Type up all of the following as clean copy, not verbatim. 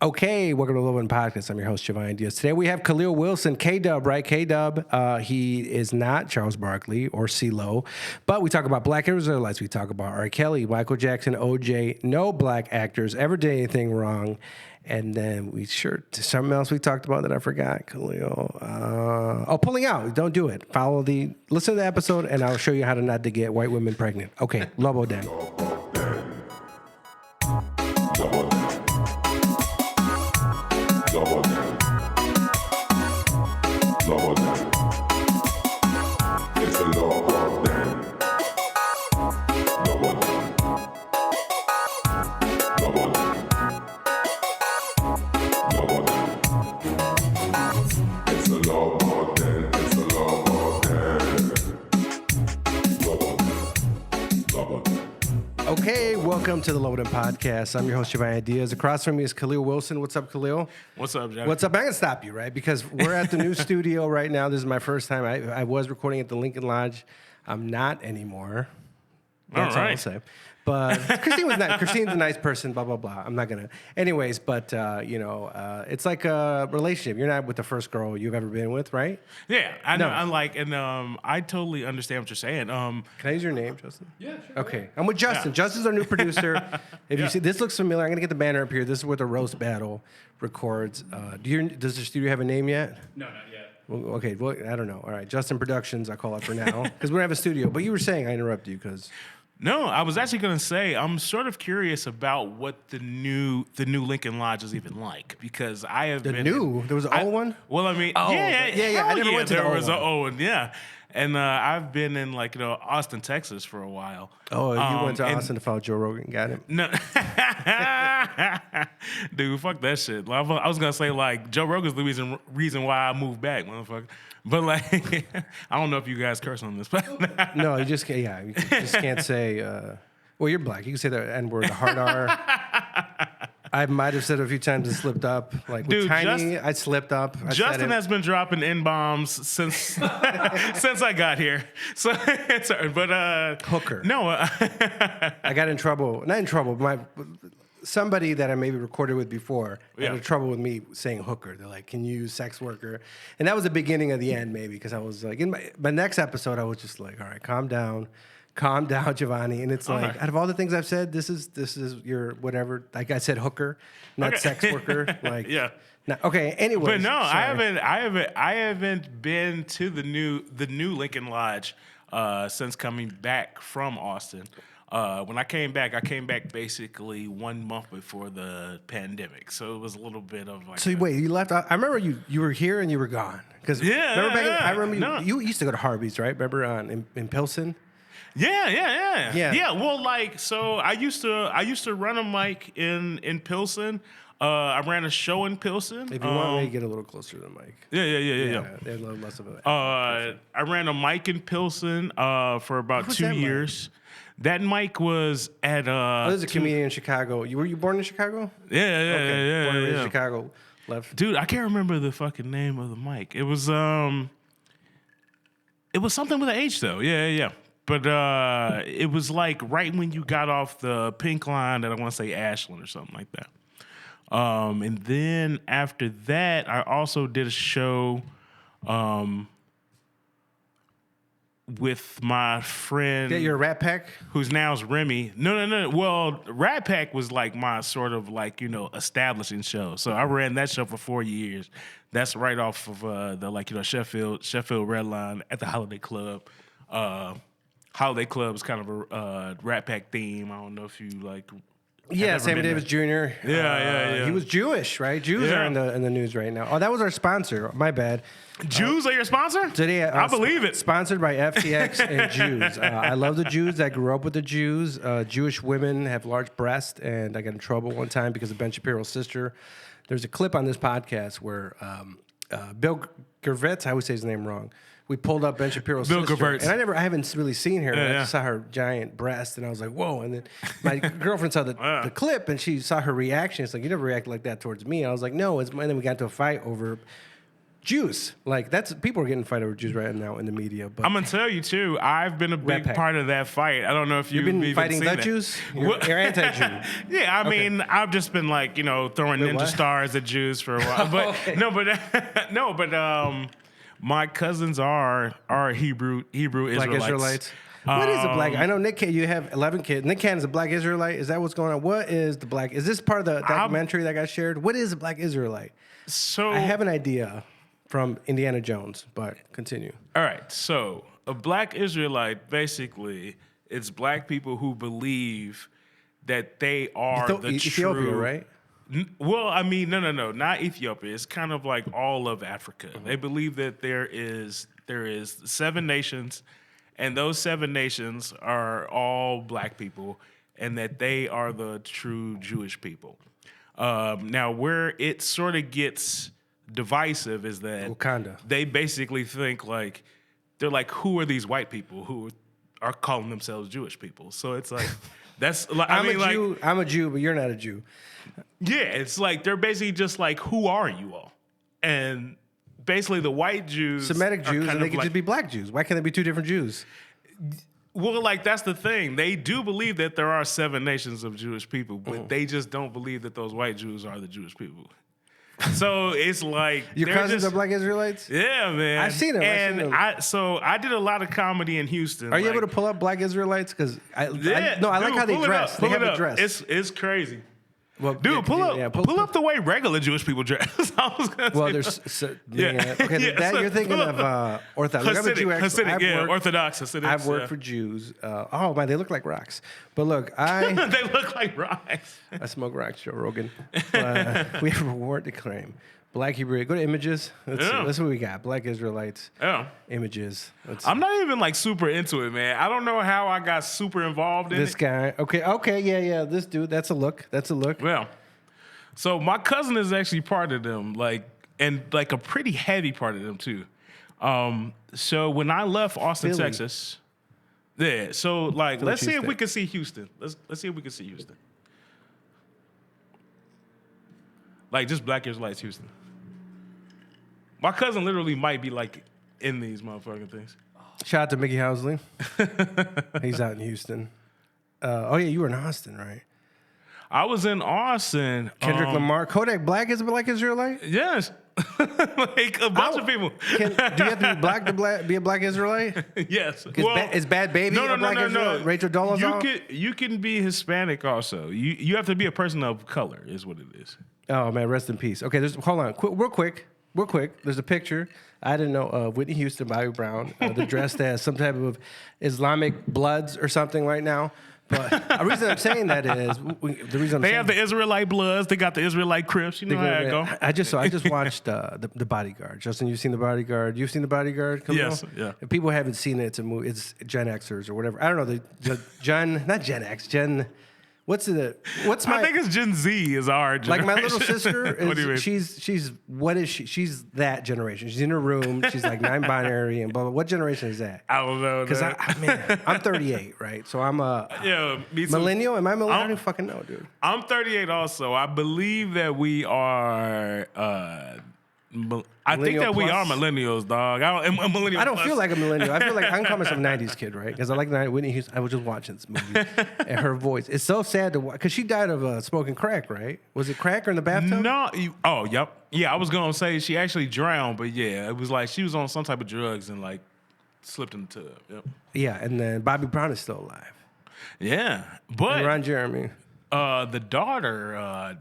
Okay, welcome to the Lobo Podcast. I'm your host, Giovanni Diaz. Today we have Kahlil Wilson, K-Dub, right? K-Dub, he is not Charles Barkley or CeeLo, but we talk about Black Israelites. We talk about R. Kelly, Michael Jackson, OJ. No black actors ever did anything wrong. And then something else we talked about that I forgot, Kahlil. Pulling out. Don't do it. Listen to the episode, and I'll show you how to not to get white women pregnant. Okay, Lobo Den. Okay, welcome to the Lobo Podcast. I'm your host, Giovanni Diaz. Across from me is Kahlil Wilson. What's up, Kahlil? What's up, Johnny? What's up? I'm going to stop you, right? Because we're at the new studio right now. This is my first time. I was recording at the Lincoln Lodge. I'm not anymore. That's all I'll say. But Christine was nice. Christine's a nice person, blah, blah, blah. I'm not going to. Anyways, but, it's like a relationship. You're not with the first girl you've ever been with, right? Yeah, I know. I totally understand what you're saying. Can I use your name, Justin? Yeah, sure. Okay. I'm with Justin. Yeah. Justin's our new producer. If you see, this looks familiar. I'm going to get the banner up here. This is where the Roast Battle records. Does the studio have a name yet? No, not yet. Well, okay. Well, I don't know. All right. Justin Productions, I call it for now. Because we don't have a studio. But you were saying, I interrupted you because... No, I was actually going to say I'm sort of curious about what the new Lincoln Lodge is even like because I have there was an old one. Well, I mean, yeah. I never went to the old one. There was an old one, yeah. And I've been in Austin, Texas for a while. Oh, you went to Austin to follow Joe Rogan, got him? No, dude, fuck that shit. I was gonna say Joe Rogan's the reason why I moved back, motherfucker. But I don't know if you guys curse on this, but no, you just can't. Yeah, you just can't say. Well, you're black. You can say the N-word, the hard R. I might have said it a few times and slipped up. With Tiny, I slipped up. Justin has been dropping N-bombs since since I got here. So, but hooker. No, I got in trouble. Not in trouble, but somebody that I maybe recorded with before had in trouble with me saying hooker. They're like, "Can you use sex worker?" And that was the beginning of the end, maybe, because I was like, in my next episode, I was just like, "All right, calm down, Giovanni." And it's like, out of all the things I've said, this is your whatever. Like I said, hooker, not sex worker. yeah. Okay. Anyway, but no, I haven't been to the new Lincoln Lodge since coming back from Austin. When I came back basically 1 month before the pandemic, so it was a little bit of like. So wait, you left? I remember you were here and you were gone because I remember you used to go to Harvey's, right? Remember in Pilsen? Yeah. Well, so I used to run a mic in Pilsen. I ran a show in Pilsen. If you want me to get a little closer to the mic. Yeah. They're a little less of a. I ran a mic in Pilsen for about 2 years. Mic? That mic was at there's a comedian in Chicago. Were you born in Chicago? Yeah. Born in Chicago. Left. Dude, I can't remember the fucking name of the mic. It was something with an H though. Yeah. But it was right when you got off the pink line that I want to say Ashland or something like that. And then after that, I also did a show with my friend. Yeah, your Rat Pack? Whose now is Remy. No. Well, Rat Pack was my sort of establishing show. So I ran that show for 4 years. That's right off of the Sheffield Red Line at the Holiday Club. Holiday Club is kind of a Rat Pack theme. I don't know if you Yeah, Sammy Davis Jr. Yeah. He was Jewish, right? Jews are in the news right now. Oh, that was our sponsor. My bad. Jews are your sponsor? Today, I believe it. Sponsored by FTX and Jews. I love the Jews. I grew up with the Jews. Jewish women have large breasts, and I got in trouble one time because of Ben Shapiro's sister. There's a clip on this podcast where Bill Gervitz, I always say his name wrong. We pulled up Ben Shapiro's sister. Gervitz. And I haven't really seen her. I just saw her giant breast, and I was like, whoa. And then my girlfriend saw the clip, and she saw her reaction. It's like, you never reacted like that towards me. I was like, no. And then we got into a fight over Jews. Like that's people are getting fight over Jews right now in the media. But I'm gonna tell you too. I've been a big Pack. part of that fight. I don't know if you've been even fighting seen the that. Jews. You're anti-Jew. Yeah, I mean, I've just been like throwing ninja what? stars at Jews for a while. But Okay. no, but my cousins are Hebrew Israelites. Black Israelites. What is a black? I know Nick Cannon, you have 11 kids. Nick Cannon is a black Israelite. Is that what's going on? What is the black? Is this part of the documentary that got shared? What is a black Israelite? So I have an idea from Indiana Jones, but continue. all right, so a black Israelite basically it's black people who believe that they are the Ethiopia, true right? Well, I mean, no, not Ethiopia. It's kind of like all of Africa. They believe that there is 7 nations, and those 7 nations are all black people, and that they are the true Jewish people. Now, where it sort of gets divisive is that Wakanda. they basically think like they're like, who are these white people who are calling themselves Jewish people? So it's like that's like I'm a Jew, but you're not a Jew. yeah, it's like they're basically just like, who are you all? And basically the white Jews, Semitic are Jews, kind and they of could like, just be black Jews. Why can't they be 2 different Jews? well, like that's the thing. They do believe that there are 7 nations of Jewish people, but they just don't believe that those white Jews are the Jewish people. So it's like Your cousins are black Israelites? Yeah, man. I've seen them. And I did a lot of comedy in Houston. Are you able to pull up black Israelites? Because I like how they dress. They have a dress. It's crazy. Well, Dude, pull up the way regular Jewish people dress. I was gonna Well, say there's Yeah. okay. Yeah, that so you're thinking pull of up Orthodox. Hasidic, Orthodox Hasidics. I've worked for Jews. Oh man, they look like rocks. But look, they look like rocks. I smoke rocks, Joe Rogan. We have a reward to claim. Black Hebrew. Go to images. That's what we got. Black Israelites. Yeah. Images. I'm not even like super into it, man. I don't know how I got super involved in this it. guy. Okay. Yeah. This dude. That's a look. Well, so my cousin is actually part of them, and a pretty heavy part of them too. So when I left Austin, Philly. Texas, yeah. So let's see if Tuesday. we can see Houston. Let's see if we can see Houston. Like just Black Israelites, Houston. My cousin literally might be like in these motherfucking things. Shout out to Mickey Housley. He's out in Houston. Oh yeah, you were in Austin, right? I was in Austin. Kendrick Lamar. Kodak Black is a black Israelite? Yes. Like a bunch of people. Do you have to be black to be a black Israelite? Yes. Is Bad Baby a black Israelite? Rachel Dolezal? You can be Hispanic also. You have to be a person of color is what it is. Oh man, rest in peace. Okay, hold on, real quick. There's a picture. I didn't know Whitney Houston, Bobby Brown. They're dressed as some type of Islamic Bloods or something right now. But the reason I'm saying that is they have the Israelite Bloods. They got the Israelite Crips. You know how it go. I just watched the Bodyguard. Justin, you've seen the Bodyguard. You've seen the Bodyguard? Yes, yeah. If people haven't seen it, it's a movie. It's Gen Xers or whatever. I don't know not Gen X. What's my? I think it's Gen Z is our generation. Like my little sister What do you mean? she's what is she? She's that generation. She's in her room. She's like non-binary and blah blah. What generation is that? I don't know. Because I'm 38, right? So I'm a me too. millennial. Am I millennial? I don't fucking know, dude. I'm 38 also. I believe that we are. I think that we are millennials, dog. I'm millennial. I don't plus. feel like a millennial. I feel like I'm coming some '90s kid, right? Because I like Whitney Houston. I was just watching this movie, and her voice. It's so sad to watch because she died of smoking crack, right? Was it crack or in the bathtub? No. Yep. Yeah, I was gonna say she actually drowned, but yeah, it was like she was on some type of drugs and like slipped in the tub. Yep. Yeah, and then Bobby Brown is still alive. Yeah, but And Ron Jeremy. The daughter.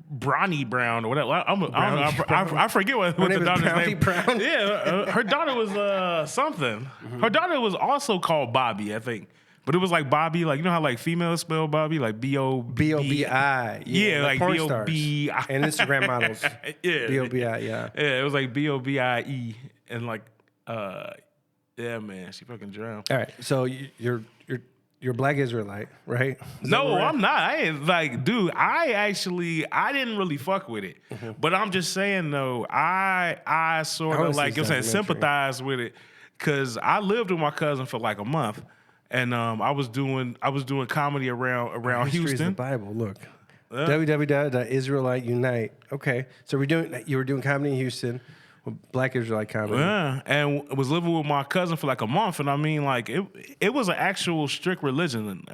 Bronny Brown or whatever. I don't know. I forget what the daughter's name. Brown? Yeah, her daughter was something. Mm-hmm. Her daughter was also called Bobby, I think. But it was like Bobby, like you know how like females spell Bobby, like B-O-B-I. Yeah, like porn B-O-B-I. stars and Instagram models. Yeah. B-O-B-I, yeah. Yeah, it was like B-O-B-I-E. And like, yeah, man, she fucking drowned. All right, so you're Black Israelite, right? No, I'm not. I ain't like, dude. I didn't really fuck with it, but I'm just saying though. I sort of like, sympathize with it because I lived with my cousin for like a month, and I was doing comedy around History is the Houston. Bible. Look, www.israeliteunite. Okay, so you were doing comedy in Houston. Black Israelite comedy. Yeah, and was living with my cousin for like a month, and I mean, like it was an actual strict religion.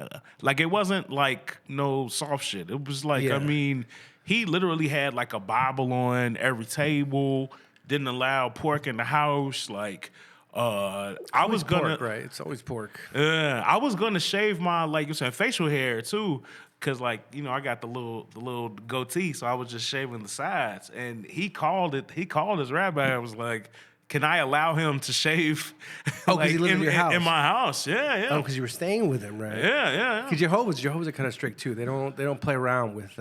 Like it wasn't like no soft shit. It was like Yeah. I mean, he literally had like a Bible on every table. Didn't allow pork in the house. Like I was gonna pork, right? It's always pork. I was gonna shave my like you said facial hair too. Cause like I got the little goatee, so I was just shaving the sides, and he called his rabbi and was like, "Can I allow him to shave?" Oh, because he lived in your house. In my house, yeah. Oh, because you were staying with him, right? Yeah. Because Jehovah's are kind of strict too. They don't play around with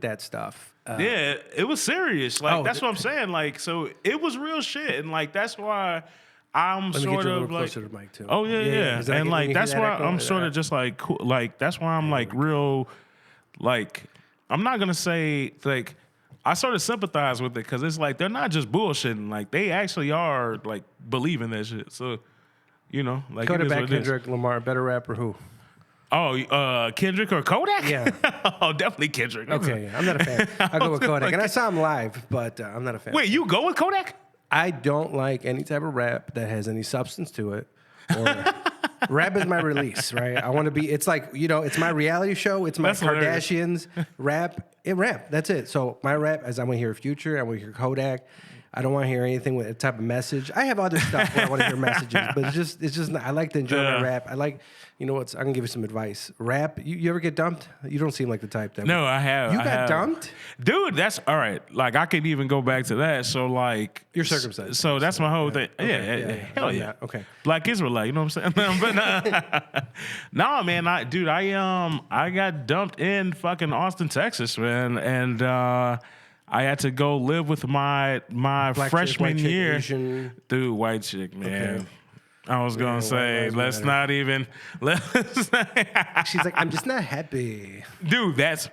that stuff. Yeah, it was serious. Like that's Oh, what I'm saying. Like so, it was real shit, and like that's why I'm Let me sort get you a of little like. closer to the mic too. Oh yeah. Is that And when like you that's hear that why echo? I'm sort of just like cool. Like that's why I'm like real. Like I'm not gonna say like I sort of sympathize with it because it's like they're not just bullshitting. Like they actually are like believing that shit. So like it is Kodak, what it is. Kendrick Lamar, better rapper who? Oh, Kendrick or Kodak? Yeah. Oh, definitely Kendrick. Okay, I'm not a fan. I go with Kodak, and I saw him live, but I'm not a fan. Wait, you go with Kodak? I don't like any type of rap that has any substance to it. Or rap is my release, right? I want to be. It's like it's my reality show. It's my That's hilarious. Kardashians rap. Rap. That's it. So my rap is I want to hear Future. I want to hear Kodak. I don't want to hear anything with a type of message. I have other stuff where I want to hear messages, but it's just not, I like to enjoy my rap. I like, I can give you some advice. Rap, you ever get dumped? You don't seem like the type that. No, I have. You I got have. dumped? Dude, that's all right. Like I could even go back to that. So like You're circumcised. So that's my whole thing. Okay, Yeah, hell I'm yeah. not. Okay. Black Israelite, you know what I'm saying? But no, man, I got dumped in fucking Austin, Texas, man, and I had to go live with my Black freshman chick, white chick, year. Asian. Dude, white chick, man. Okay. I was gonna say, lives let's matter. not even. She's like, I'm just not happy. Dude, that's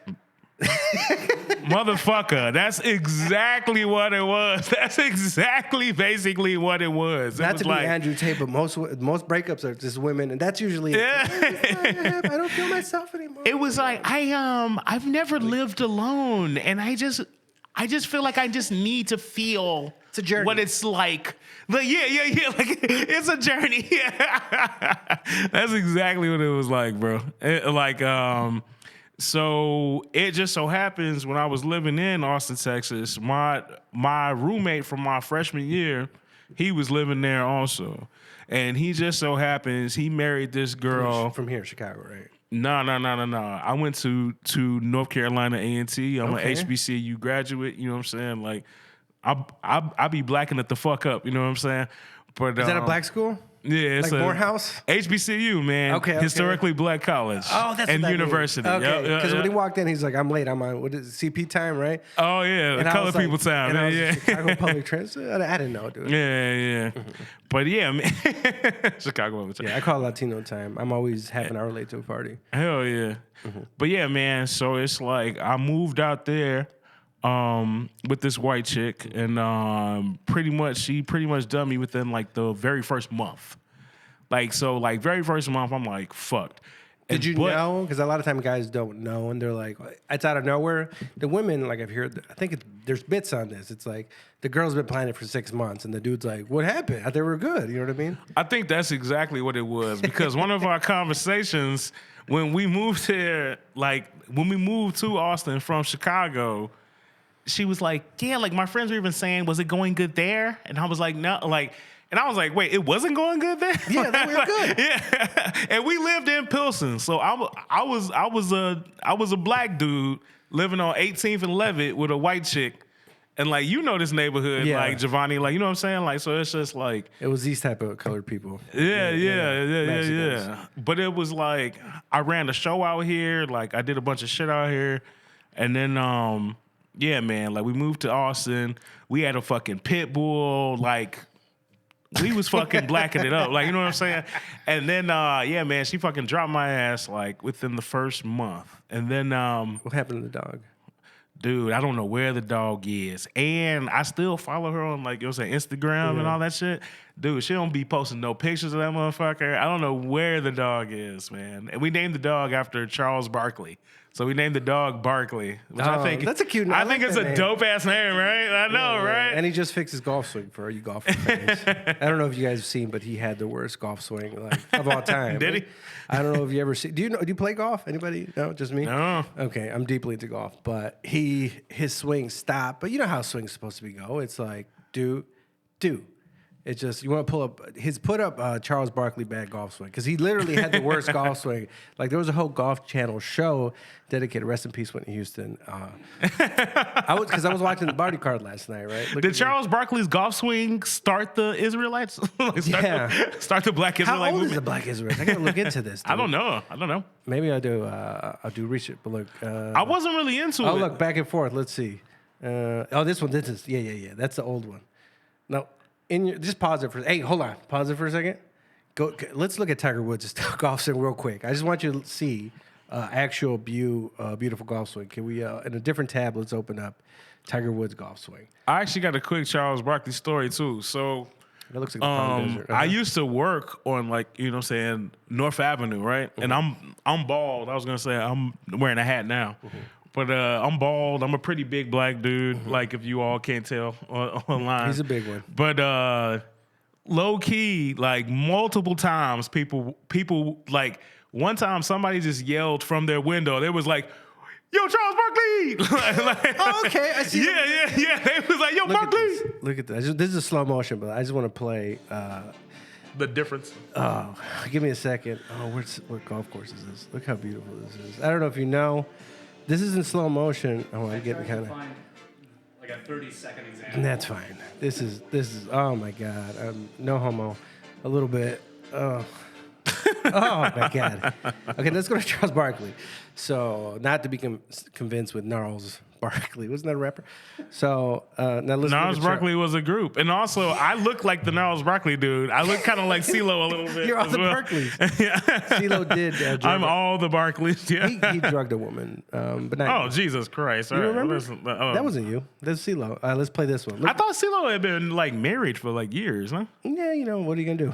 motherfucker. That's exactly what it was. That's exactly basically what it was. It Not was to be Andrew Tate, but most breakups are just women, and that's usually. Yeah. I don't feel myself anymore. It was like I've never lived alone, and I just feel like I just need to feel It's a journey. what it's like. Like yeah. Like it's a journey. That's exactly what it was like, bro. So it just so happens when I was living in Austin, Texas, my roommate from my freshman year, he was living there also. And he just so happens he married this girl from here, Chicago, right? No. I went to North Carolina A&T. I'm Okay. an HBCU graduate. You know what I'm saying? Like, I be blacking it the fuck up. You know what I'm saying? But Is that a black school? Yeah, it's Like a Morehouse? HBCU, man. Okay. Historically black college. Oh, that's and what that university. means. Okay, Yep, because yep. when he walked in, he's like, "I'm late. I'm on what is it, CP time, right?" Oh yeah, the And I color was like- people time. And I was Yeah, Chicago Public Transit. I didn't know, dude. yeah. But yeah, man. Chicago Public Transit. Yeah, I call it Latino time. I'm always half an hour late to a party. Hell yeah. But yeah, man, so it's like I moved out there with this white chick, and she pretty much done me within like the very first month. Very first month, I'm like, fucked. Did you know? Because a lot of time guys don't know, and they're like, it's out of nowhere. The women, like I've heard, I think there's bits on this. It's like the girl's been planning for 6 months, and the dude's like, "What happened? I thought we were good." You know what I mean? I think that's exactly what it was, because one of our conversations when we moved here, like when we moved to Austin from Chicago, she was like, yeah, like my friends were even saying, was it going good there? And I was like, no, like, and I was like, wait, it wasn't going good there? Yeah, they were good. Yeah. And we lived in Pilsen. So I was a black dude living on 18th and Levitt with a white chick. And like, this neighborhood, Yeah. like Giovanni, like, you know what I'm saying? Like, so it's just like, It was these type of colored people. yeah. Mexicans. But it was like, I ran the show out here. Like, I did a bunch of shit out here. And then, yeah, man, like we moved to Austin. We had a fucking pit bull. Like, we was fucking blacking it up. Like, you know what I'm saying? And then, yeah, man, she fucking dropped my ass like within the first month. And then, What happened to the dog? dude, I don't know where the dog is. And I still follow her on, like, Instagram and all that shit. Dude, she don't be posting no pictures of that motherfucker. I don't know where the dog is, man. And we named the dog after Charles Barkley. So we named the dog Barkley, which I think that's a cute name. I think it's a dope ass name, right? I know, right? And he just fixed his golf swing for you golf fans. I don't know if you guys have seen, but he had the worst golf swing of all time. Did he? I don't know if you ever see. Do you play golf? Anybody? No, just me. No. Okay, I'm deeply into golf, but his swing stopped. But you know how swing's supposed to be go. It's like do. It's just you want to pull up Charles Barkley bad golf swing because he literally had the worst golf swing. Like there was a whole Golf Channel show dedicated. Rest in peace, Whitney Houston. I was watching the Barty card last night. Right? Did Charles Barkley's golf swing start the Israelites? Start the Black Israelite How old movement? is the Black Israelites? I gotta look into this. Dude. I don't know. Maybe I'll do research. But look, I wasn't really into it. Oh, look, back and forth. Let's see. This one. This is yeah. That's the old one. No. Just pause it for. Hey, hold on. Pause it for a second. Let's look at Tiger Woods' golf swing real quick. I just want you to see actual beautiful golf swing. Can we in a different tab? Let's open up Tiger Woods golf swing. I actually got a quick Charles Barkley story too. So that looks like the Palm Desert. I used to work on North Avenue, right? And I'm bald. I was gonna say I'm wearing a hat now. But I'm bald. I'm a pretty big black dude. Like if you all can't tell online, He's a big one. But low key, like multiple times, people like one time somebody just yelled from their window. They was like, "Yo, Charles Barkley!" Oh, okay, I see. Yeah. They was like, "Yo, Barkley!" Look at this. This is a slow motion, but I just want to play. The difference. Oh, give me a second. Oh, what golf course is this? Look how beautiful this is. I don't know if you know. This is in slow motion. Oh, I'm getting kind of like a 30-second example. That's fine. This is. Oh my God. No homo. A little bit. Oh. Oh my God. Okay, let's go to Charles Barkley. So, not to be convinced with Gnarls Barkley. Wasn't that a rapper? So, now let's Gnarls Barkley was a group. And also, I look like the Gnarls Barkley dude. I look kind of like CeeLo a little bit. You're all the Barkleys. CeeLo did. I'm all the Barkleys. Yeah. He drugged a woman, but not. Oh, Jesus Christ. You All right, remember? listen, That wasn't you. That's CeeLo. Let's play this one. I thought CeeLo had been like married for like years, huh? Yeah, what are you going to do?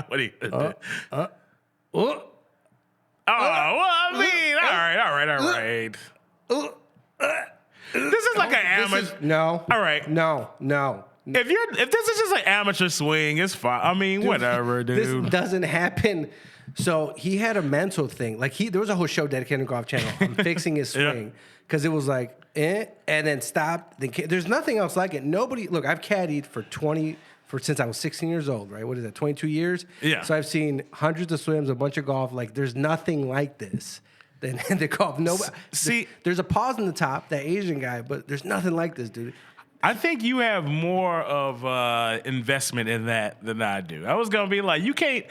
What are you gonna do? Oh. Well, I mean, all right. This is like an amateur. No. All right. No. If this is just an amateur swing, it's fine. I mean, whatever, dude. This doesn't happen. So he had a mental thing. Like there was a whole show dedicated to Golf Channel on fixing his swing because it was like, and then stopped. There's nothing else like it. Nobody. Look, I've caddied since I was 16 years old, right? What is that, 22 years? Yeah. So I've seen hundreds of swims, a bunch of golf. Like, there's nothing like this. Then the golf, there's a pause in the top, that Asian guy, but there's nothing like this, dude. I think you have more of investment in that than I do. I was gonna be like, you can't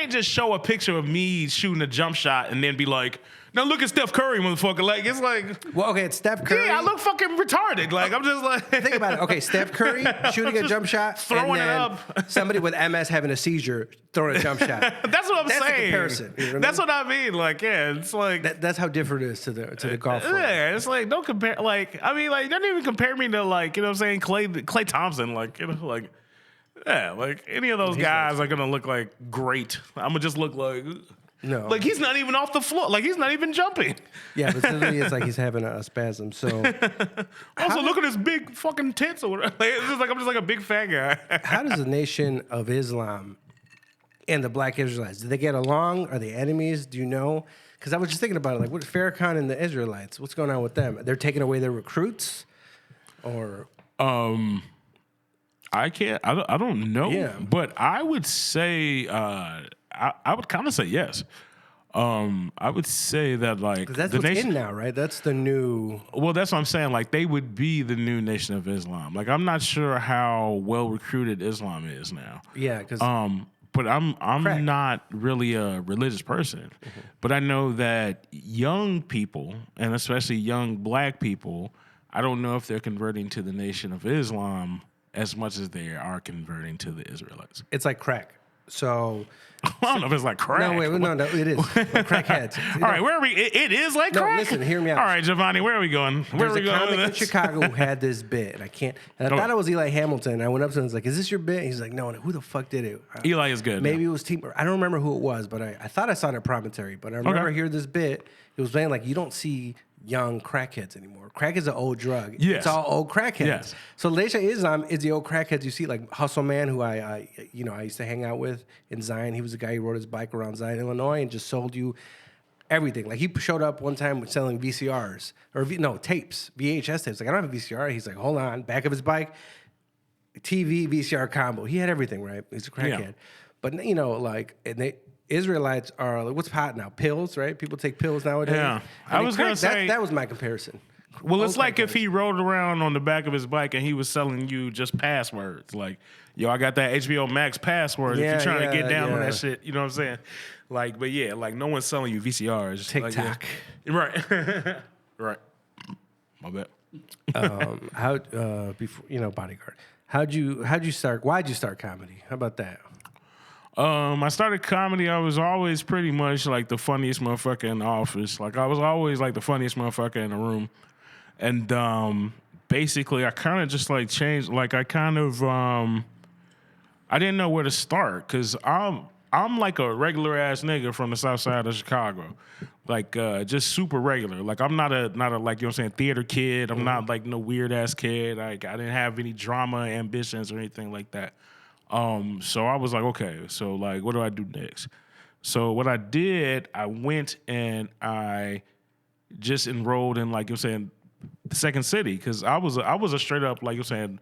just show a picture of me shooting a jump shot and then be like, now look at Steph Curry, motherfucker. Like it's like, well, okay, it's Steph Curry. Yeah, I look fucking retarded. Like I'm just like, think about it. Okay, Steph Curry shooting a jump shot, throwing and then it up. Somebody with MS having a seizure throwing a jump shot. That's what I'm saying. saying. The comparison. You know that's what I mean. Like, yeah, it's like that's how different it is to the golf. Yeah, it's like don't compare. Like, I mean, like don't even compare me to like what I'm saying, Klay Thompson. Like like. Yeah, like any of those guys are gonna look like great. I'm gonna just look like. No. Like he's not even off the floor. Like he's not even jumping. Yeah, but literally it's like he's having a spasm. So also look at his big fucking tits or whatever. Like, it's just like I'm just like a big fat guy. How does the Nation of Islam and the Black Israelites, do they get along? Are they enemies? Do you know? Because I was just thinking about it. Like, what Farrakhan and the Israelites? What's going on with them? They're taking away their recruits, or I don't know. Yeah. But I would say I would kind of say yes. I would say that like that's what's in now, right? That's the new. Well, that's what I'm saying. Like they would be the new Nation of Islam. Like I'm not sure how well recruited Islam is now. Yeah, because but I'm not really a religious person. Mm-hmm. But I know that young people, and especially young black people, I don't know if they're converting to the Nation of Islam as much as they are converting to the Israelites. It's like crack. So I don't know if it's like crack. no, wait, no, it is like crackheads. All right, where are we? It is like crack. Listen, hear me out. All right, Giovanni, where are we going? Where There's are we a going? comic with in this? Chicago who had this bit, and I thought it was Eli Hamilton. And I went up to him and was like, "Is this your bit?" He's like, "No, who the fuck did it?" Eli is good. Maybe it was Team. I don't remember who it was, but I thought I saw it at Promontory. But I remember hearing this bit. It was saying like, you don't see young crackheads anymore. Crack is an old drug. Yes. It's all old crackheads. Yes. So Leisha Islam is the old crackheads you see, like Hustle Man, who I used to hang out with in Zion. He was the guy who rode his bike around Zion, Illinois, and just sold you everything. Like he showed up one time selling VCRs or tapes, VHS tapes. Like I don't have a VCR. He's like, hold on, back of his bike, TV, VCR combo. He had everything, right? He's a crackhead. Yeah. But Israelites are like, what's hot now? Pills, right? People take pills nowadays. Yeah. I was gonna say that was my comparison. Well, it's like if he rode around on the back of his bike and he was selling you just passwords. Like, yo, I got that HBO Max password. If you're trying to get down on that shit, you know what I'm saying? Like, but yeah, like no one's selling you VCRs. TikTok. Like, right. Right. My bad. Before Bodyguard. How'd you start? Why'd you start comedy? How about that? I started comedy. I was always pretty much like the funniest motherfucker in the office. Like I was always like the funniest motherfucker in the room. And basically, I kind of just like changed. Like I kind of I didn't know where to start because I'm like a regular ass nigga from the South Side of Chicago, like just super regular. Like I'm not a like, you know what I'm saying, theater kid. I'm not like no weird ass kid. Like I didn't have any drama ambitions or anything like that. So I was like, okay, so like, what do I do next? So what I did, I went and I just enrolled in, like, you know what I'm saying, the Second City, because I was a straight up, like, you know what I'm saying,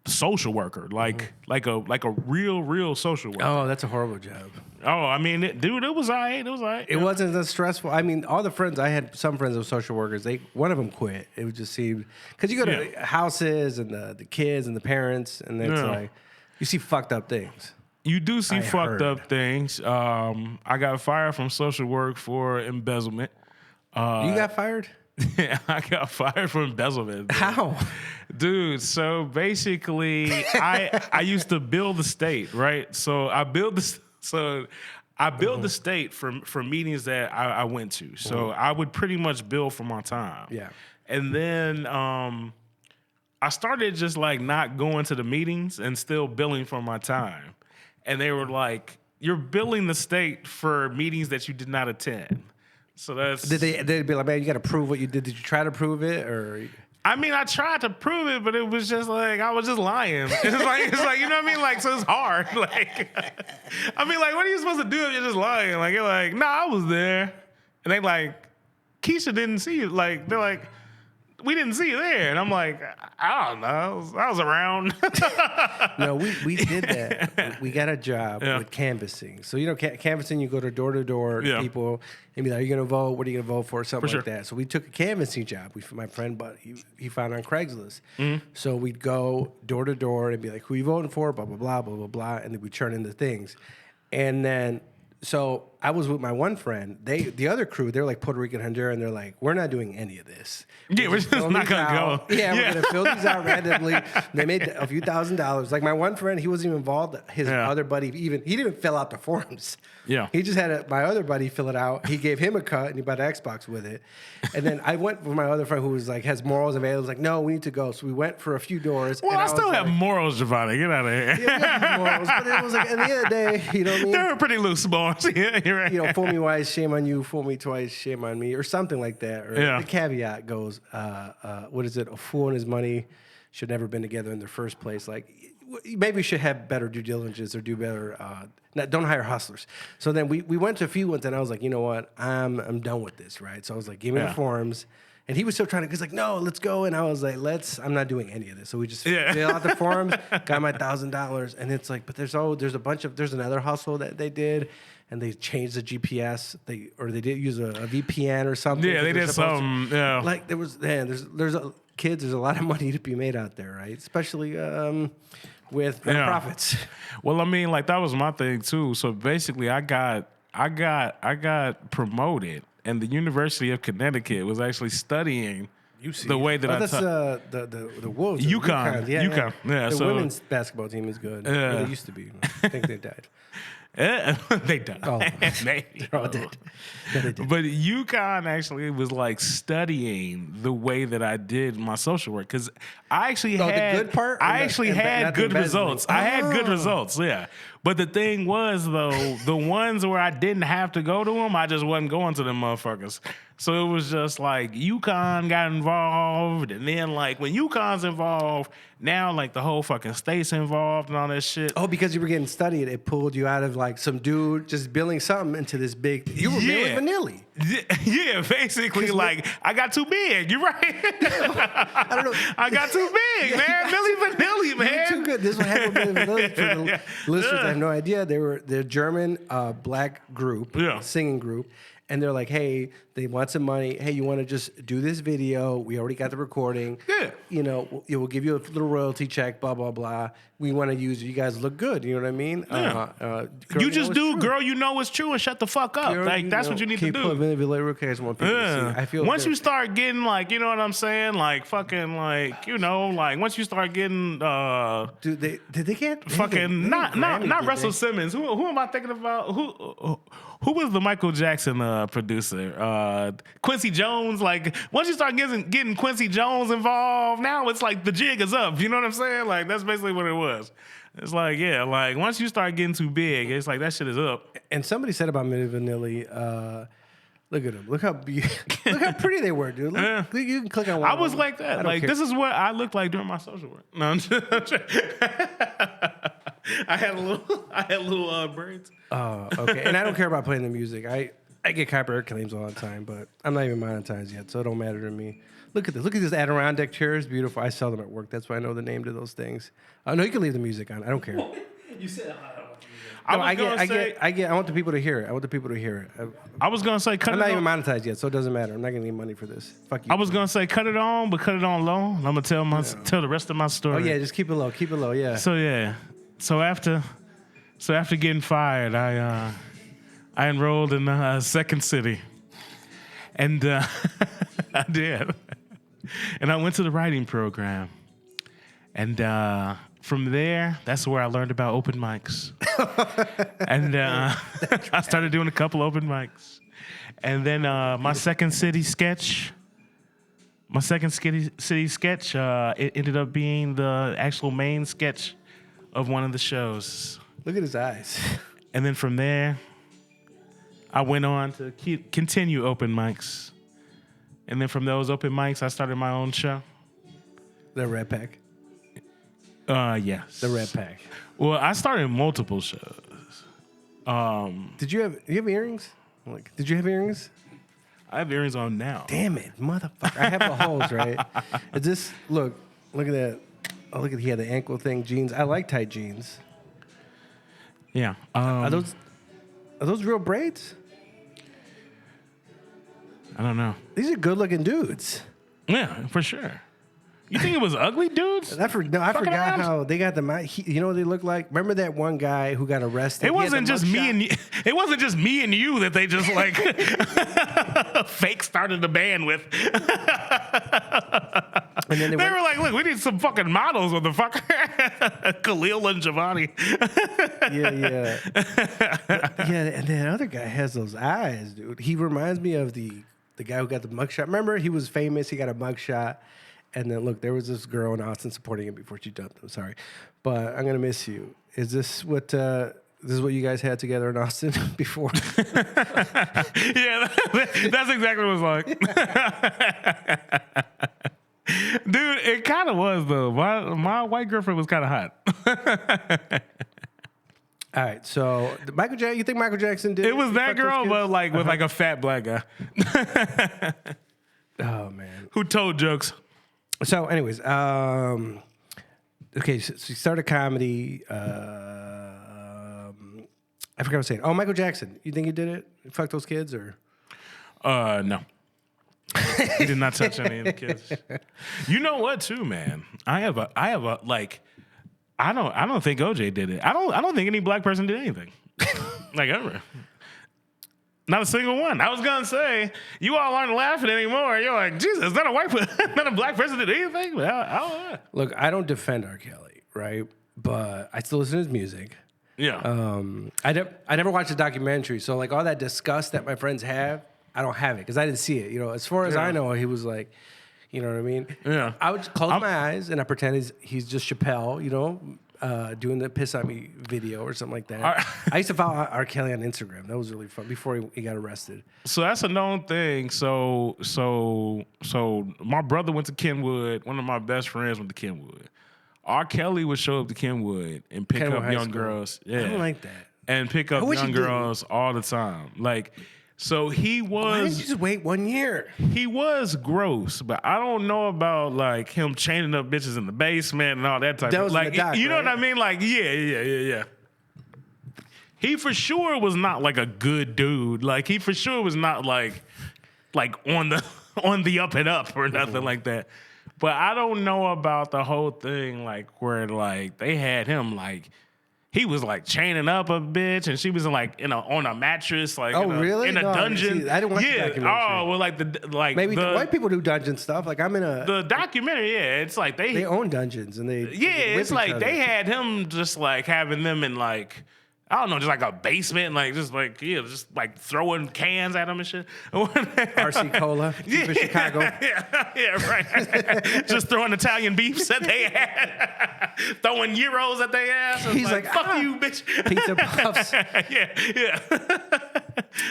social worker, like a real social worker. Oh, that's a horrible job. Oh, I mean, it was all right. It was all right. It wasn't that stressful. I mean, all the friends I had, some friends that were social workers. One of them quit. It would just seem because you go to houses and the kids and the parents, and it's like you see fucked up things. You do see fucked up things. I got fired from social work for embezzlement. You got fired? Yeah, I got fired for embezzlement. How? Dude, so basically, I used to bill the state, right? So I billed the state for meetings that I went to. So I would pretty much bill for my time. Yeah. And then I started just like not going to the meetings and still billing for my time. And they were like, "You're billing the state for meetings that you did not attend." So that's They'd be like, "Man, you got to prove what you did. Did you try to prove it, or?" I mean, I tried to prove it, but it was just like I was just lying. It's like you know what I mean? Like, so it's hard. Like, I mean, like, what are you supposed to do if you're just lying? Like, you're like, "Nah, I was there," and they like, "Keisha didn't see you." Like, they're like, "We didn't see you there," and I'm like, "I don't know. I was around." No, we did that. We got a job with canvassing. So, canvassing, you go to door to people and be like, "Are you going to vote? What are you going to vote for?" Something like that. So we took a canvassing job. My friend, but he found on Craigslist. Mm-hmm. So we'd go door to door and be like, "Who are you voting for?" Blah, blah, blah, blah, blah, blah. And then we'd turn into things. And then, so I was with my one friend. The other crew, they're like Puerto Rican, Honduran, and they're like, "We're not doing any of this. We're just not going to go." Yeah, we're going to fill these out randomly. They made a few $1,000s. Like my one friend, he wasn't even involved. His other buddy, he didn't even fill out the forms. Yeah. He just had my other buddy fill it out. He gave him a cut, and he bought an Xbox with it. And then I went with my other friend who was like, has morals and values. Like, no, we need to go. So we went for a few doors. Well, I still have morals, Giovanni. Get out of here. Yeah, morals, but it was like, at the end of the day, you know what I mean? They were pretty loose morals. Yeah, you're right. Fool me once, shame on you. Fool me twice, shame on me, or something like that. Or the caveat goes, what is it? A fool and his money should never been together in the first place. Like, maybe we should have better due diligence or do better. Don't hire hustlers. So then we went to a few ones, and I was like, you know what? I'm done with this, right? So I was like, give me the forms. And he was still trying to, he's like, no, let's go. And I was like, I'm not doing any of this. So we just fill out the forms, got my $1,000. And it's like, but there's another hustle that they did. And they changed the GPS. They did use a VPN or something. Yeah, they did something. Yeah, like there's kids. There's a lot of money to be made out there, right? Especially with nonprofits. Well, I mean, like that was my thing too. So basically, I got promoted, and the University of Connecticut was actually studying the way that that's the Wolves. UConn. Yeah. Yeah, The so women's basketball team is good. Or they used to be. I think they died. They don't. Oh, Maybe. they're all dead. Yeah, they did. But UConn actually was like studying the way that I did my social work because I actually the had good part or I the- actually and had not the good embezzling? results. I had good Oh. results, yeah. But the thing was though, the ones where I didn't have to go to them, I just wasn't going to them motherfuckers. So it was just like UConn got involved, and then like when UConn's involved, now like the whole fucking state's involved and all that shit. Oh, because you were getting studied, it pulled you out of like some dude just billing something into this big. You were Yeah. Milli Vanilli. Yeah, basically, like I got too big. You're right. I don't know. I got too big, man. Milli Vanilli, man. You're too good. This is what happened with Milli Vanilli. For the Yeah. listeners, I Yeah. have no idea. They're a German black group, Yeah. singing group. And they're like, hey, they want some money. Hey, you want to just do this video? We already got the recording. Yeah. You know, we'll give you a little royalty check, blah, blah, blah. We want to use you. You guys look good. You know what I mean? Yeah. Girl, You just know it's do, true. girl. You know it's true, and shut the fuck up. Girl, Like that's what you need to keep do. putting Milli Vanilli real quick. I just want people to Yeah. see. I feel once good. you start getting like, you know what I'm saying, like fucking like, you know, like once you start getting Did they get fucking not Grammy, Russell did Simmons. Who am I thinking about? Who was the Michael Jackson producer? Quincy Jones. Like once you start getting Quincy Jones involved, now it's like the jig is up. You know what I'm saying? Like that's basically what it was. It's like yeah, like once you start getting too big, it's like that shit is up. they? And somebody said about Milli Vanilli, look at them. Look how look how pretty they were, dude. Look, Yeah. You can click on one. I of was them. like I that. don't Like care. this is what I looked like during my social work. No, I'm just, I had a little braids. Oh, okay. And I don't care about playing the music. I get copyright claims all the time, but I'm not even monetized yet, so it don't matter to me. Look at this. Look at these Adirondack chairs. Beautiful. I sell them at work. That's why I know the name to those things. No, you can leave the music on. I don't care. You said, I No, was gonna say. I want the people to hear it. I want the people to hear it. I was gonna say cut I'm it not even on. monetized yet, so it doesn't matter. I'm not getting any money for this. Fuck you. I was gonna say cut it on, but cut it on low. And I'm gonna tell the rest of my story. Oh yeah, just keep it low. Keep it low. Yeah. So yeah. So after getting fired, I enrolled in Second City, and I did, and I went to the writing program, and from there, that's where I learned about open mics, and I started doing a couple open mics, and then my Second City sketch. My Second City sketch, it ended up being the actual main sketch of one of the shows. Look at his eyes. And then from there, I went on to continue open mics. And then from those open mics, I started my own show. The Red Pack. Yes. The Red Pack. Well, I started multiple shows. Did you have earrings? Like, did you have earrings? I have earrings on now. Damn it, motherfucker! I have the holes right. Is this look at that? Oh, look at he had the ankle thing. Jeans. I like tight jeans. Yeah. Are those real braids? I don't know. These are good looking dudes. Yeah, for sure. You think it was ugly dudes? I forgot around? how they got the. You know what they look like? Remember that one guy who got arrested? It He had wasn't the just me mugshot? and you. It wasn't just me and you that they just like fake started the band with. And then They were like, "Look, we need some fucking models, motherfucker." Kahlil and Giovanni. Yeah. And that other guy has those eyes, dude. He reminds me of the guy who got the mugshot. Remember, he was famous. He got a mugshot. And then look, there was this girl in Austin supporting him before she dumped him. Sorry, but I'm gonna miss you. Is this what you guys had together in Austin before? Yeah, that's exactly what it's like. Dude, it kind of was though. My white girlfriend was kind of hot. All right, so Michael Jackson. You think Michael Jackson did? It was He that fucked those girl, kids? but like with like a fat black guy Oh man. who told jokes. So, anyways, okay. So you started comedy. I forgot what I was saying. Oh, Michael Jackson. You think he did it? Fuck those kids, or? No. He did not touch any of the kids. You know what, too, man? I have a like. I don't think OJ did it. I don't think any black person did anything, like ever. Not a single one. I was gonna say you all aren't laughing anymore. You're like, Jesus, not a black person did anything. But I don't know. Look, I don't defend R. Kelly, right? But I still listen to his music. Yeah. I never watched a documentary, so like all that disgust that my friends have, I don't have it because I didn't see it. You know, as far as I know, he was like, you know what I mean? Yeah. I would just close my eyes and I pretend he's just Chappelle, you know, doing the piss on me video or something like that. I used to follow R. Kelly on Instagram. That was really fun before he got arrested. So that's a known thing. So my brother went to Kenwood. One of my best friends went to Kenwood. R. Kelly would show up to Kenwood and pick Kenwood up High young School. girls. Yeah. I don't like that. And pick up wish young he didn't. girls all the time. Like, so he Why didn't you was just wait 1 year? he was gross, but I don't know about like him chaining up bitches in the basement and all that type That of was in like the doc, you know right? what I mean? Like, yeah. He for sure was not like a good dude. Like he for sure was not like on the up and up or nothing like that. But I don't know about the whole thing like where like they had him like he was like chaining up a bitch and she was like on a mattress like Really? in a No, dungeon. see, I didn't watch the documentary. Oh well, like Maybe the white people do dungeon stuff. Like I'm in a. the documentary. Yeah, it's like They own dungeons and they. yeah, whip it's each like other. they had him just like having them in like I don't know, just like a basement, like just like just like throwing cans at them and shit. RC Cola, keep it Chicago. yeah, right. Just throwing Italian beefs that they had, throwing gyros at their ass. It's He's like, "Fuck you, bitch." Pizza puffs. yeah.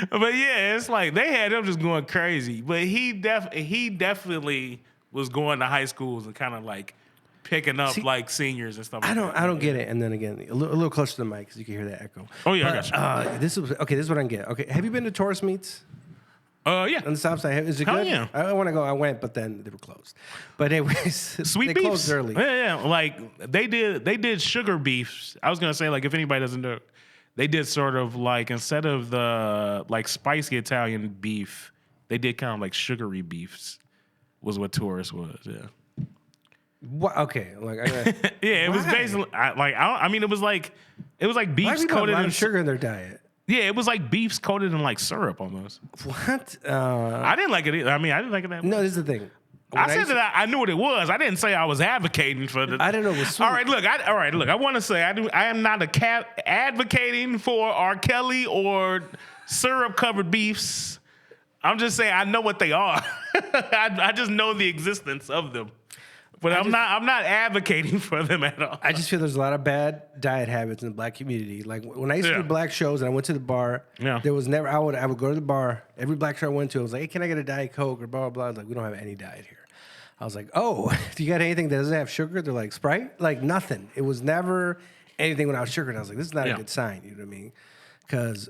But yeah, it's like they had him just going crazy. But he definitely was going to high schools and kind of like picking up like seniors and stuff. I don't get it. And then again, a little closer to the mic because you can hear that echo. Oh yeah, But, I got you. This is what I can get. Okay, have you been to tourist meets Yeah. on the south side? Is it Hell good? yeah. I want to go. I went, but then they were closed. But anyways, Sweet they beefs. closed early. Yeah. Like they did sugar beefs. I was gonna say like if anybody doesn't know, they did sort of like instead of the like spicy Italian beef, they did kind of like sugary beefs. Was what tourist was. Yeah. What? Okay, like I gotta, Yeah. It was Why? basically I mean it was like why beefs people have a coated lot in of sugar in their diet? Yeah, it was like beefs coated in like syrup almost. What? I didn't like it either. I mean, I didn't like it that much. No, this is the thing. I said that I knew what it was. I didn't say I was advocating for the. I didn't know it was sweet. All right, look. I want to say I am not advocating for R. Kelly or syrup-covered beefs. I'm just saying I know what they are. I just know the existence of them, but I'm not advocating for them at all. I just feel there's a lot of bad diet habits in the black community. Like when I used to do black shows and I went to the bar, there was never I would go to the bar. Every black show I went to, I was like, hey, can I get a Diet Coke or blah blah blah. I was like, we don't have any diet here. I was like, oh, do you got anything that doesn't have sugar? They're like, Sprite? Like nothing. It was never anything without sugar. And I was like, this is not a good sign, you know what I mean? Because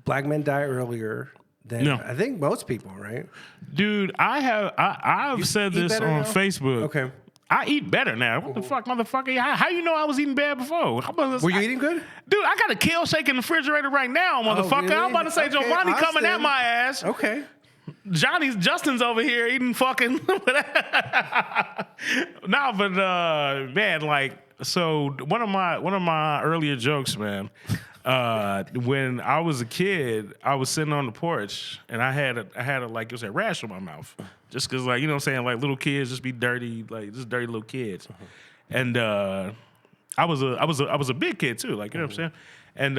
black men die earlier than I think most people, right? Dude, I've said eat this better on now? Facebook. Okay. I eat better now. What the fuck, motherfucker? How you know I was eating bad before? Were you eating good? Dude, I got a kale shake in the refrigerator right now, motherfucker. really? I'm about to say Okay, Giovanni coming at Austin. my ass. Okay. Justin's over here eating fucking. Nah, but man, like, so one of my earlier jokes, man. When I was a kid, I was sitting on the porch and I had a like it was a rash on my mouth, just because like you know what I'm saying, like little kids just be dirty, like just dirty little kids, and I was a big kid too, like you know what I'm saying. And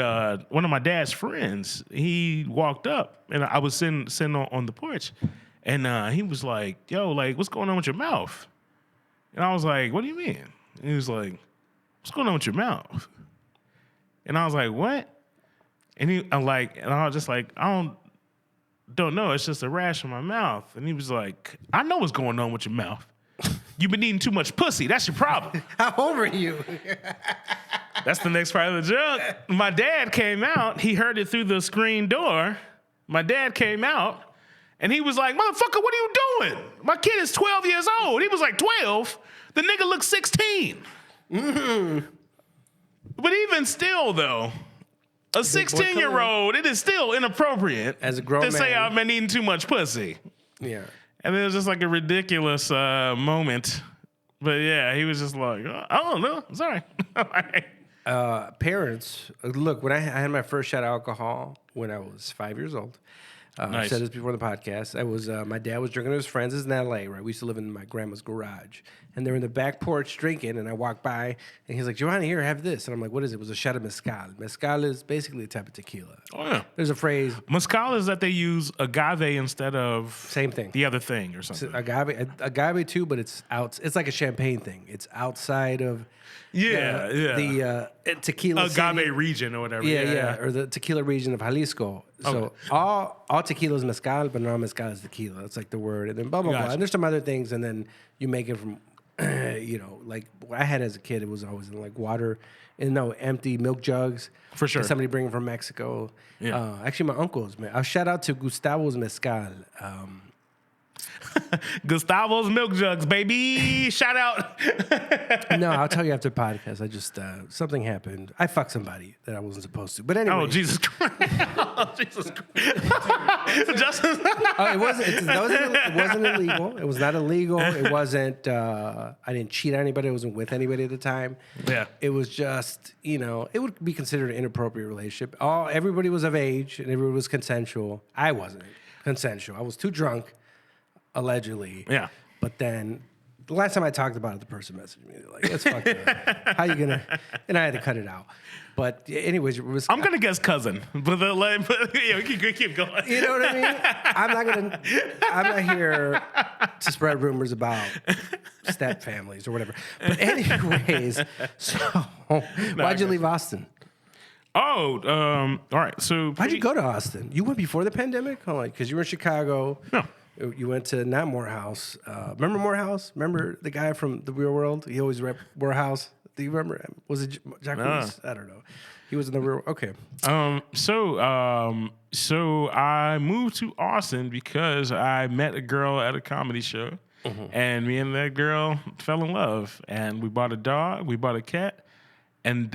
one of my dad's friends, he walked up, and I was sitting on the porch, and he was like, "Yo, like, what's going on with your mouth?" And I was like, "What do you mean?" And he was like, "What's going on with your mouth?" And I was like, "What?" And I was just like, "I don't know. It's just a rash on my mouth." And he was like, "I know what's going on with your mouth. You've been eating too much pussy. That's your problem." How old were you? That's the next part of the joke. My dad came out. He heard it through the screen door. My dad came out, and he was like, "Motherfucker, what are you doing? My kid is 12 years old." He was like 12. The nigga looks 16. Mm-hmm. But even still, though, a 16-year-old, it is still inappropriate as a grown to say man. I've been eating too much pussy. Yeah. And it was just like a ridiculous moment. But yeah, he was just like, "I don't know. I'm sorry." Parents, look, when I had my first shot of alcohol when I was 5 years old, I've Nice. said this before in the podcast. I was my dad was drinking with his friends. This is in L.A., right? We used to live in my grandma's garage, and they're in the back porch drinking. And I walked by, and he's like, "Giovanni, here, have this." And I'm like, "What is it?" It was a shot of mezcal. Mezcal is basically a type of tequila. Oh yeah. There's a phrase, Mezcal is that they use agave instead of same thing. the other thing or something. Agave too, but it's out. It's like a champagne thing. It's outside of the tequila agave city. region or whatever. Yeah, or the tequila region of Jalisco. So all tequila is mezcal, but not mezcal is tequila. That's like the word, and then blah blah blah. Gotcha. And there's some other things, and then you make it from, like what I had as a kid. It was always in like water, and empty milk jugs. For sure. And somebody bring it from Mexico. Yeah. Actually, my uncle's. I'll shout out to Gustavo's mezcal. Gustavo's milk jugs, baby. Shout out. No, I'll tell you after the podcast. I just something happened. I fucked somebody that I wasn't supposed to. But anyway. Oh, Jesus Christ. Oh, Jesus Christ. Justin. It wasn't illegal. It was not illegal. It wasn't. I didn't cheat on anybody. I wasn't with anybody at the time. Yeah. It was just, it would be considered an inappropriate relationship. Everybody was of age and everybody was consensual. I wasn't consensual. I was too drunk, allegedly. Yeah. But then the last time I talked about it, the person messaged me. They're like, "That's fucked up. How you gonna?" And I had to cut it out. But anyways, it was. I'm gonna guess cousin, but keep going. You know what I mean? I'm not here to spread rumors about step families or whatever. But anyways, so why'd you leave Austin? Oh, all right. So Why'd you go to Austin? You went before the pandemic? Because you were in Chicago. No. You went to not Morehouse. Remember Morehouse? Remember the guy from The Real World? He always rep Morehouse. Do you remember him? Was it Jack Reese? I don't know. He was in The Real. Okay. So I moved to Austin because I met a girl at a comedy show, and me and that girl fell in love, and we bought a dog, we bought a cat, and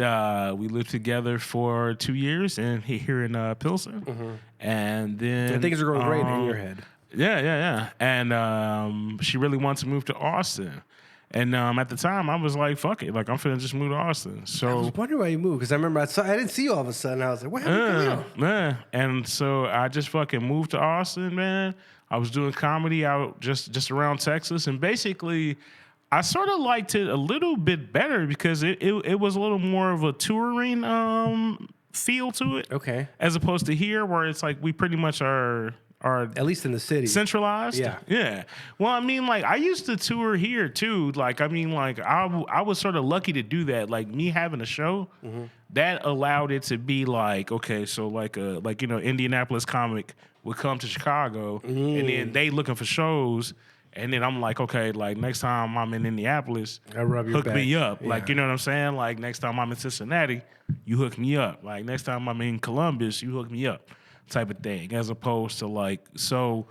we lived together for 2 years, and here in Pilsen, and then And things are going great in your head. Yeah. And she really wants to move to Austin. And at the time, I was like, fuck it. Like, I'm finna just move to Austin. I So, was wondering why you moved because I remember I didn't see you all of a sudden. I was like, what happened to man. And so I just fucking moved to Austin, man. I was doing comedy out just around Texas. And basically, I sort of liked it a little bit better because it was a little more of a touring feel to it. Okay. As opposed to here, where it's like we pretty much are At least in the city. centralized. Yeah. Well, I mean, like I used to tour here too. Like, I mean, like I was sort of lucky to do that. Like me having a show, that allowed it to be like, okay, so like Indianapolis comic would come to Chicago, and then they looking for shows. And then I'm like, okay, like next time I'm in Indianapolis, I rub your hook back. me up. Yeah. Like, you know what I'm saying? Like next time I'm in Cincinnati, you hook me up. Like next time I'm in Columbus, you hook me up, type of thing. As opposed to like, so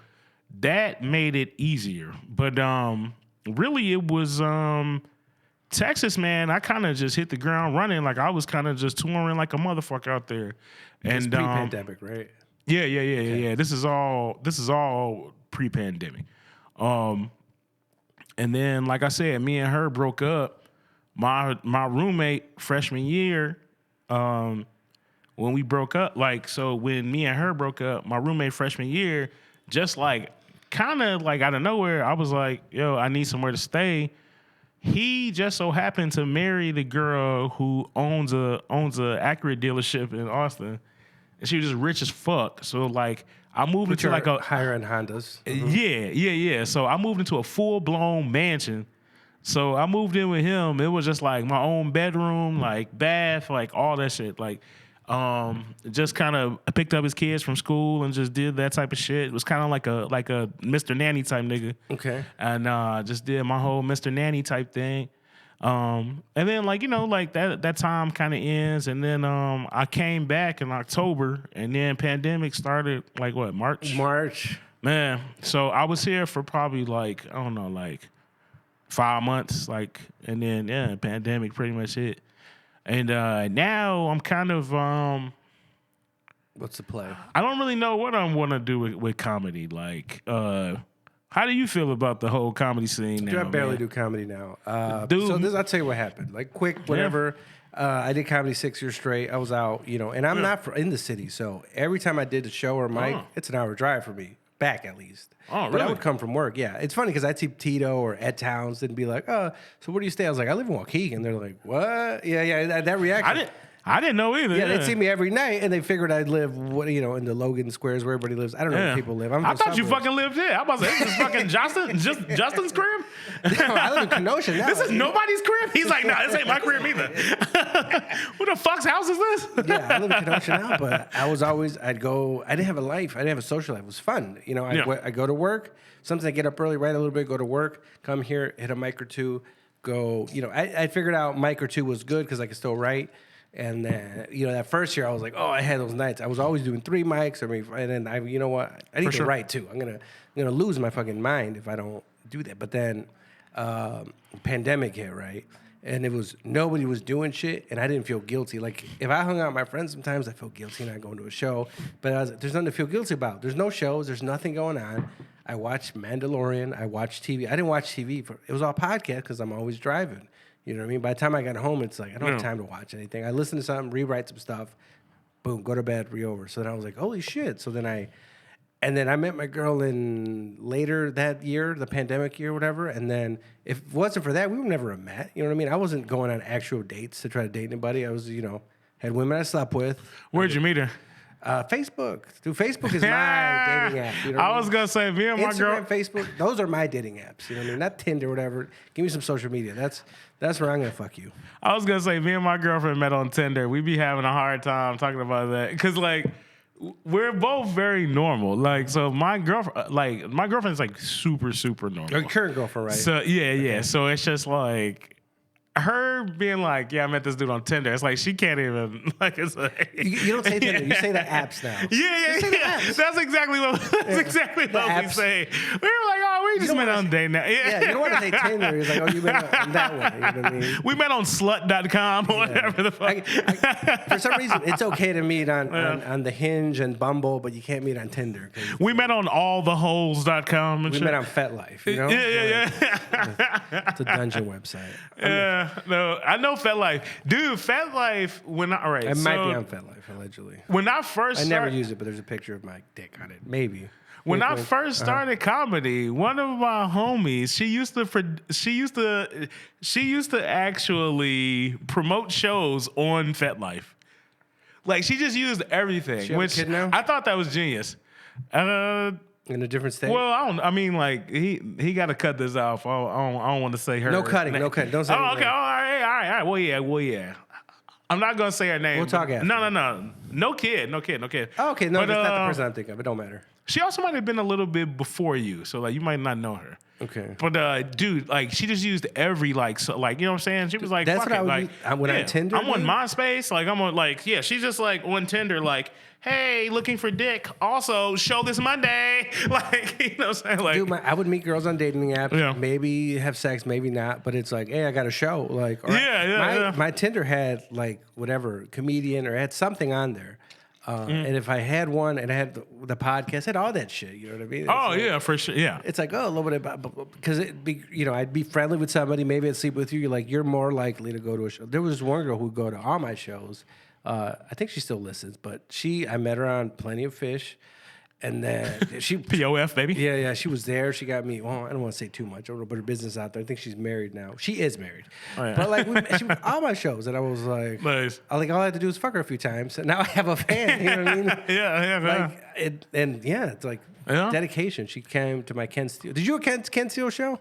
that made it easier. But really it was Texas, man. I kind of just hit the ground running. Like I was kind of just touring like a motherfucker out there. It's And pre-pandemic, right? yeah. This is all pre-pandemic. And then, like I said, me and her broke up. My roommate freshman year, when we broke up, when me and her broke up, my roommate freshman year, just like kind of like out of nowhere, I was like, yo, I need somewhere to stay. He just so happened to marry the girl who owns a Acura dealership in Austin, and she was just rich as fuck. So like, I moved into like a higher end Hondas. Yeah. So I moved into a full blown mansion. So I moved in with him. It was just like my own bedroom, like bath, like all that shit. Like, just kind of picked up his kids from school and just did that type of shit. It was kind of like a Mr. Nanny type nigga. Okay. And just did my whole Mr. Nanny type thing. And then like that time kind of ends, and then I came back in October, and then pandemic started like what, March, man. So I was here for probably like, I don't know, like 5 months, like, and then pandemic pretty much hit. And now I'm kind of What's the play? I don't really know what I want to do with comedy. Like How do you feel about the whole comedy scene now? I barely man? do comedy now. Dude. So I'll tell you what happened. Like quick, whatever. I did comedy 6 years straight. I was out, and I'm not in the city. So every time I did a show or mic, it's an hour drive for me, back at least. Oh, But I really? would come from work. Yeah, it's funny because I'd see Tito or Ed Towns and be like, "Oh, so where do you stay?" I was like, "I live in Waukegan." They're like, "What?" Yeah, that reaction. I didn't know either. Yeah, they'd see me every night, and they figured I'd live, in the Logan Squares where everybody lives. I don't know where people live. I'm I in the thought you suburbs. fucking lived there. I was about to say, this is fucking Justin's crib? No, I live in Kenosha now. This is nobody's crib? He's like, nah, this ain't my crib either. Who the fuck's house is this? Yeah, I live in Kenosha now, but I didn't have a life. I didn't have a social life. It was fun. I go to work. Sometimes I get up early, write a little bit, go to work, come here, hit a mic or two, go, I figured out mic or two was good because I could still write. And then, that first year I was like, oh, I had those nights. I was always doing 3 mics. And then you know what? I need to write too. I'm gonna lose my fucking mind if I don't do that. But then, pandemic hit, right? And nobody was doing shit, and I didn't feel guilty. Like if I hung out with my friends, sometimes I feel guilty not going to a show. But I was like, there's nothing to feel guilty about. There's no shows. There's nothing going on. I watched Mandalorian. I watched TV. I didn't watch TV. It was all podcast because I'm always driving. You know what I mean? By the time I got home, it's like, I don't have time to watch anything. I listen to something, rewrite some stuff, boom, go to bed, over. So then I was like, holy shit. So then I met my girl in later that year, the pandemic year, whatever. And then if it wasn't for that, we would never have met. You know what I mean? I wasn't going on actual dates to try to date anybody. I was, had women I slept with. Where'd you meet her? Facebook. Dude, Facebook is my dating app. You know I was going to say, me and my girl. Instagram, Facebook, those are my dating apps. You know what I mean? Not Tinder or whatever. Give me some social media. That's where I'm going to fuck you. I was going to say, me and my girlfriend met on Tinder. We be having a hard time talking about that. Because, we're both very normal. So my girlfriend's, super, super normal. Your current girlfriend, right? So, yeah. So it's just her being like, yeah, I met this dude on Tinder. It's like she can't even it's like you don't say Tinder. You say the apps now. Yeah. That's exactly what we say. We were like, oh, we just met on date now. Yeah, you don't want to say Tinder. It's like, oh, you met on that one. You know what I mean? We met on slut.com or whatever the fuck. For some reason, it's okay to meet on the Hinge and Bumble, but you can't meet on Tinder. We met on alltheholes.com. We met on FetLife. You know? Yeah. It's a dungeon website. No, I know FetLife. Dude, FetLife, I might be on FetLife, allegedly. When I first I never use it, but there's a picture of my dick on it. Maybe. When I first started comedy, one of my homies, she used to actually promote shows on FetLife. She just used everything, She have a kid now? I thought that was genius. In a different state? Well, he got to cut this off. I don't want to say her. No cutting. Don't say Oh, okay. anything. All right. Well, yeah. I'm not gonna say her name. We'll talk after. No. No kid. Oh, okay. No, But, that's not the person I'm thinking of. It don't matter. She also might have been a little bit before you, so you might not know her. Okay. But dude, she just used every you know what I'm saying? She was like, That's fuck what I it. would when on Tinder. I'm on dude? MySpace. I'm on she's just on Tinder, hey, looking for dick. Also, show this Monday. You know what I'm saying? Dude, I would meet girls on dating apps. Yeah. Maybe have sex, maybe not. But it's like, hey, I got a show. My Tinder had whatever comedian or had something on there. And if I had one and I had the podcast, had all that shit. You know what I mean? Oh yeah, for sure. Yeah. It's like, oh, a little bit because I'd be friendly with somebody. Maybe I'd sleep with you. You're more likely to go to a show. There was one girl who'd go to all my shows. I think she still listens, but I met her on Plenty of Fish. And then she POF, baby. Yeah, she was there. She got me. Well, I don't want to say too much. I don't want to put her business out there. I think she's married now. She is married. Oh, yeah. But she was all my shows, and I was like, nice. all I had to do was fuck her a few times, and now I have a fan. You know what I mean? Yeah. It's dedication. She came to my Ken Steele. Did you do a Ken Steele show?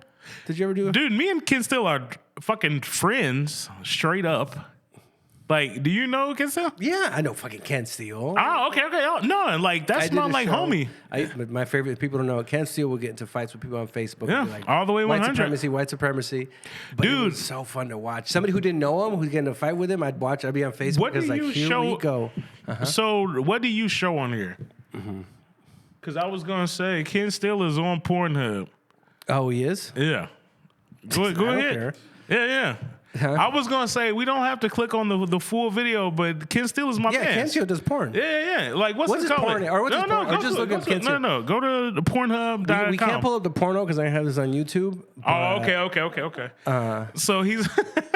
Did you ever do it? Dude, me and Ken Steele are fucking friends, straight up. Do you know Ken Steele? Yeah, I know fucking Ken Steele. Oh, okay. Oh, no, that's my homie. My favorite people don't know it. Ken Steele will get into fights with people on Facebook. Yeah, all the way 100. White supremacy. But dude, it was so fun to watch. Somebody who didn't know him, who's getting in a fight with him, I'd watch. I'd be on Facebook. What do you here show? We go. So, what do you show on here? Because I was gonna say Ken Steele is on Pornhub. Oh, he is? Yeah. Go I don't ahead. care. Yeah. I was gonna say we don't have to click on the full video, but Ken Steele is my man. Ken Steele does porn. Yeah. Like what's his it called? porn? Or what's his porn? Or just look up Ken Steele. No. Go to the Pornhub.com. We can't pull up the porno because I have this on YouTube. Oh, okay. So he's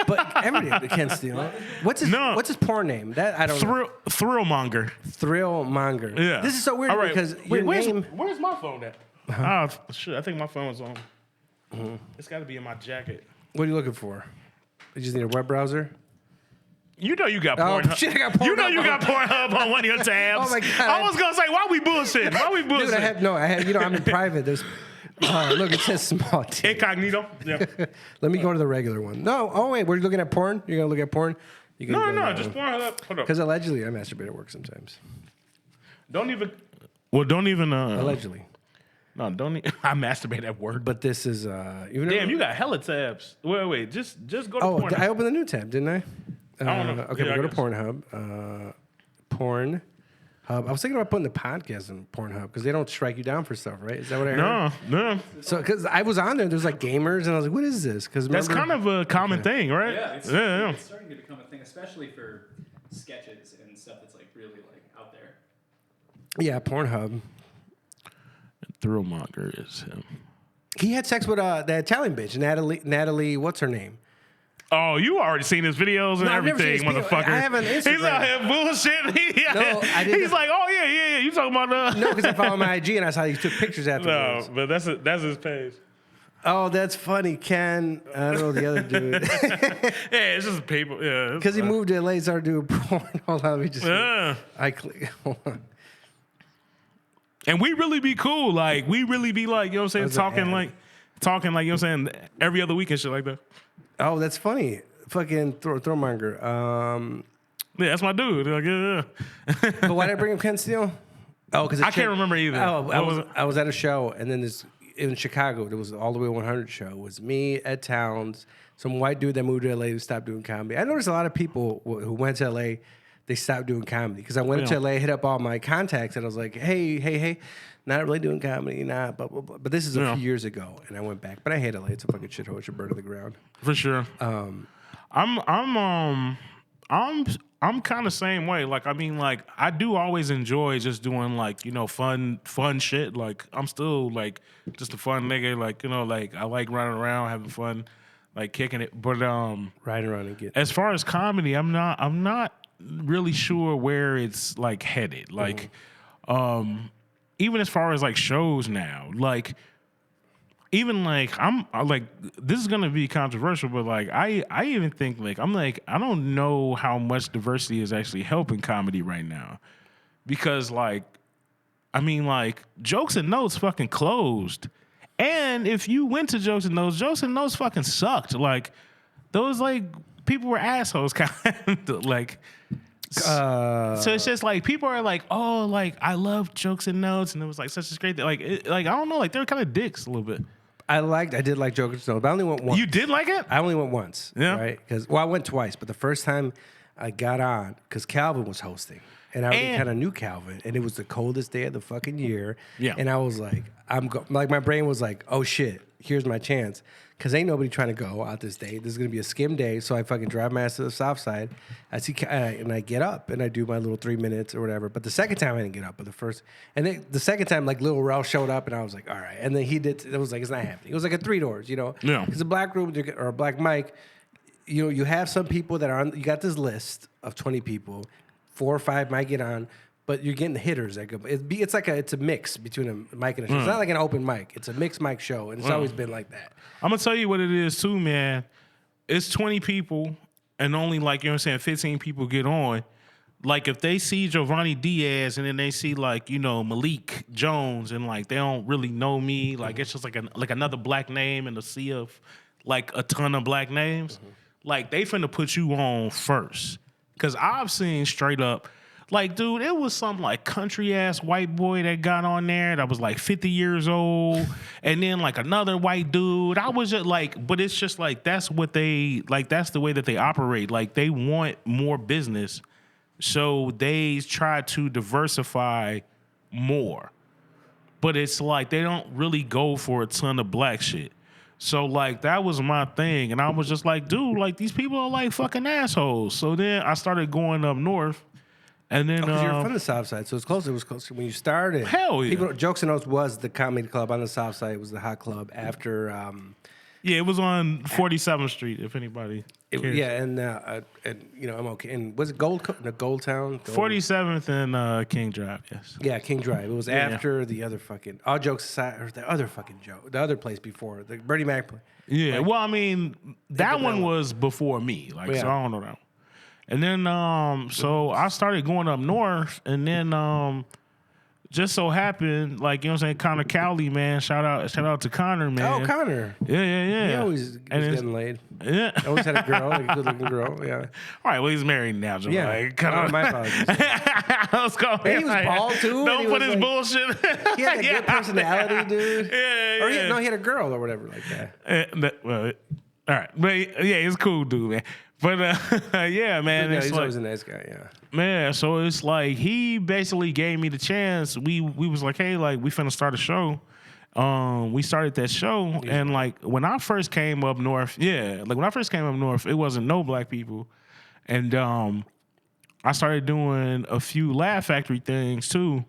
but everything Ken Steele. What's his porn name? That I don't know. Thrillmonger. Thrillmonger. Yeah. This is so weird because where's my phone at? Oh shit! I think my phone's on. It's got to be in my jacket. What are you looking for? You just need a web browser? You know you got Pornhub. Shit, I got Pornhub. You know you got Pornhub on one of your tabs. Oh my God. I was gonna say, why we bullshitting? Dude, I have. I'm in private. There's. Look, it says small T. Incognito. Yeah. Let me go to the regular one. No. Oh wait, we're looking at porn. You're gonna look at porn. No, just Pornhub. Hold up. Because allegedly, I masturbate at work sometimes. Don't even. Allegedly. No, don't. I masturbate at work. But this is. You got hella tabs. Wait. Just go to Pornhub. I opened a new tab, didn't I? I don't know. Okay, Yeah, we'll go to Pornhub. Pornhub. I was thinking about putting the podcast in Pornhub because they don't strike you down for stuff, right? Is that what I heard? No. So, because I was on there, there's like gamers, and I was like, what is this? Because That's kind of a common thing, right? Yeah, it's starting to become a thing, especially for sketches and stuff that's like really like out there. Yeah, Pornhub. Thrillmonger is him. He had sex with that Italian bitch, Natalie, what's her name? Oh, you already seen his videos and No, I've never seen everything, his video. motherfucker. I have an Instagram. He's out here bullshitting. No, I didn't. He's like, oh yeah. You talking about No, because I follow my IG and I saw he took pictures afterwards. No, but that's his page. Oh, that's funny, Ken. I don't know the other dude. Yeah, it's just people. Yeah, Because he moved to LA and started doing porn. Hold on, let me just. Yeah. I click. Hold on. And we really be cool. Like, we really be like, you know what I'm saying, talking like, you know what I'm saying, every other week and shit like that. Oh, that's funny. Fucking Throwmonger. Yeah, that's my dude. Like, yeah. But why did I bring up Ken Steele? Oh, because I can't remember either. Oh, I was at a show, and then in Chicago, there was All the Way 100 show. It was me, Ed Towns, some white dude that moved to LA to stop doing comedy. I noticed a lot of people who went to LA, they stopped doing comedy. Because I went to LA, hit up all my contacts, and I was like, hey, not really doing comedy, blah, blah, blah. But this is a few years ago, and I went back. But I hate LA. It's a fucking shithole. It should burn to the ground. For sure. I'm kind of same way. Like, I mean, like, I do always enjoy just doing, like, you know, fun shit. Like, I'm still, like, just a fun nigga. Like, you know, like, I like running around, having fun, like, kicking it. But riding around and get. As far as comedy, I'm not really sure where it's, like, headed. Like, even as far as, like, shows now, like, even like I'm like, this is gonna be controversial, but like I even think like I don't know how much diversity is actually helping comedy right now, because like I mean like Jokes and Notes fucking closed, and if you went to Jokes and Notes fucking sucked. Like those like people were assholes kind of like. So it's just like people are like, oh, like I love Jokes and Notes, and it was like such a great thing. Like I don't know, like they're kind of dicks a little bit. I did like Jokes and Notes, but I only went once. You did like it? I only went once. Yeah. Right? I went twice, but the first time I got on, because Calvin was hosting, and I already kind of knew Calvin, and it was the coldest day of the fucking year. Yeah. And I was like, like my brain was like, oh shit, here's my chance. Because ain't nobody trying to go out this day. This is going to be a skim day. So I fucking drive my ass to the south side. And I get up and I do my little 3 minutes or whatever. But the second time I didn't get up. But the second time, like Lil Rel showed up and I was like, all right. And then he did, it was like, it's not happening. It was like a 3 doors, you know? Yeah. Because a black room or a black mic, you know, you have some people that are on, you got this list of 20 people, 4 or 5 might get on. But you're getting the hitters. It's a mix between a mic and a show. It's not like an open mic. It's a mixed mic show, and it's always been like that. I'm gonna tell you what it is too, man. It's 20 people, and only like, you know what I'm saying, 15 people get on. Like if they see Giovanni Diaz, and then they see like, you know, Malik Jones, and like they don't really know me, like it's just like another black name in the sea of like a ton of black names. Like they finna put you on first, because I've seen straight up. Like, dude, it was some, like, country-ass white boy that got on there that was, like, 50 years old. And then, like, another white dude. I was just, like, but it's just, like, that's what they, like, that's the way that they operate. Like, they want more business. So they try to diversify more. But it's, like, they don't really go for a ton of black shit. So like that was my thing, and I was just like, dude, like these people are like fucking assholes. So then I started going up north, and then Because you're from the South Side, so it's close. It was close when you started. Hell yeah. People, Jokes and Notes was the comedy club on the South Side. It was the hot club after. yeah, it was on 47th Street. If anybody, cares. Yeah, and you know I'm okay. And was it Gold Town? 47th and King Drive. Yes. Yeah, King Drive. It was after the other fucking. All jokes aside, or the other fucking joke, the other place before the Bernie Mac place. Yeah. Like, well, I mean, that one was before me. Like, Yeah. so I don't know that one. And then, so I started going up north, and then, just so happened, like, you know what I'm saying, Connor Cowley, man, shout out to Connor, man. Oh, Connor. Yeah. He always was getting laid. Yeah. Always had a girl, like a good-looking girl. Yeah. All right, well, he's married now, Joe. Yeah. Like, Connor. Oh, my apologies. Let's go. And he was bald, too, and Don't he put was his like- bullshit. He had a good personality, dude. Yeah. Or he had a girl or whatever like that. Well, all right. But, yeah, he's a cool dude, man. But, yeah, man. Yeah, it's he's like, always a nice guy, yeah. man, so it's like he basically gave me the chance. We was like, hey, like we finna start a show. We started that show, and like when I first came up north, it wasn't no black people, and I started doing a few Laugh Factory things too,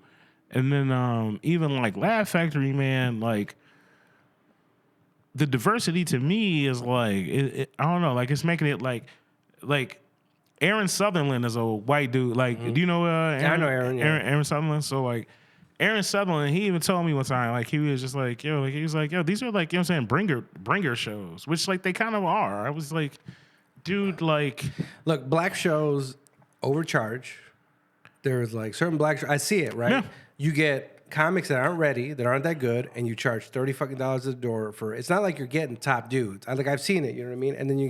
and then even like Laugh Factory, man, like the diversity to me is like I don't know, like it's making it like Aaron Sutherland is a white dude. Like, do you know Aaron? I know Aaron, yeah. Aaron Sutherland. So like, Aaron Sutherland, he even told me one time, like he was just like, yo, like he was like, yo, these are like, you know what I'm saying, bringer shows, which like they kind of are. I was like, dude, like, Look, black shows overcharge. There's like certain black shows. I see it, right? Yeah. You get comics that aren't ready, that aren't that good, and you charge $30 fucking at the door for. It's not like you're getting top dudes. I've seen it. You know what I mean? And then you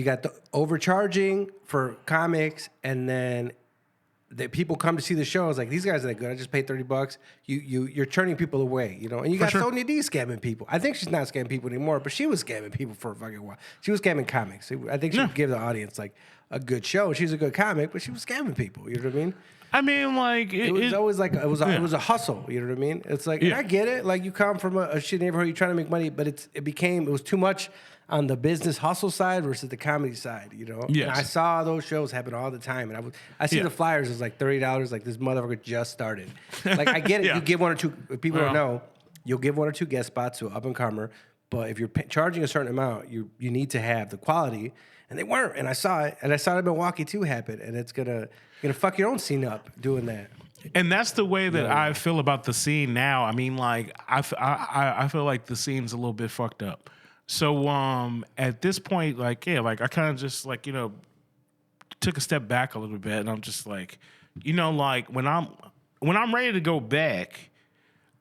got the overcharging for comics, and then the people come to see the shows like these guys are that good. I just paid $30. You're turning people away, you know. And you got Sonya D scamming people. I think she's not scamming people anymore, but she was scamming people for a fucking while. She was scamming comics. I think she would give the audience like a good show. She's a good comic, but she was scamming people. You know what I mean? I mean, like It was always like it was a hustle. You know what I mean? It's like and I get it. Like you come from a shitty neighborhood, you're trying to make money, but it was too much on the business hustle side versus the comedy side. You know? Yes. And I saw those shows happen all the time, and I see the flyers. It's like $30. Like this motherfucker just started. Like I get it. You give one or two. If people don't know, you'll give one or two guest spots to an up and comer. But if you're charging a certain amount, you need to have the quality. And they weren't, and I saw it, and I saw it in Milwaukee too happen, and it's gonna fuck your own scene up doing that. And that's the way that I feel about the scene now. I mean, like I feel like the scene's a little bit fucked up. So at this point, like I kind of just like took a step back a little bit, and I'm just like, like when I'm ready to go back,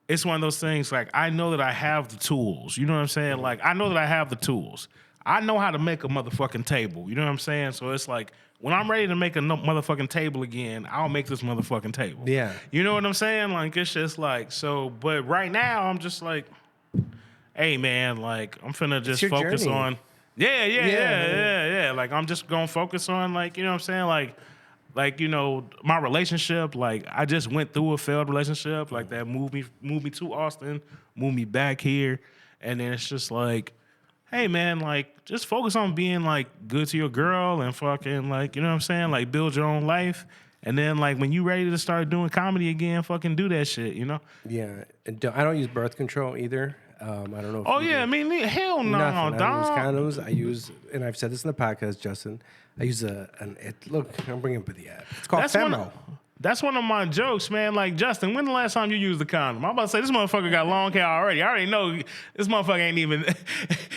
it's one of those things like I know that I have the tools. You know what I'm saying? Like I know that I have the tools. I know how to make a motherfucking table. You know what I'm saying? So it's like when I'm ready to make a motherfucking table again, I'll make this motherfucking table. Yeah. You know what I'm saying? Like it's just like so. But right now I'm just like, hey man, like I'm finna just focus journey. on. Yeah. Like I'm just gonna focus on like you know what I'm saying like my relationship. Like I just went through a failed relationship. Like that moved me to Austin, moved me back here, and then it's just like. Hey man, like just focus on being like good to your girl and fucking like you know what I'm saying, like build your own life, and then like when you ready to start doing comedy again, fucking do that shit, you know? Yeah, and I don't use birth control either. I don't know. If Oh you yeah, do. I mean hell no, Nothing. I dog. don't use condoms. I use, and I've said this in the podcast, Justin. I use look. I'm bringing up the app. It's called Femo. That's one of my jokes, man. Like, Justin, when the last time you used a condom? I'm about to say, this motherfucker got long hair already. I already know this motherfucker ain't even,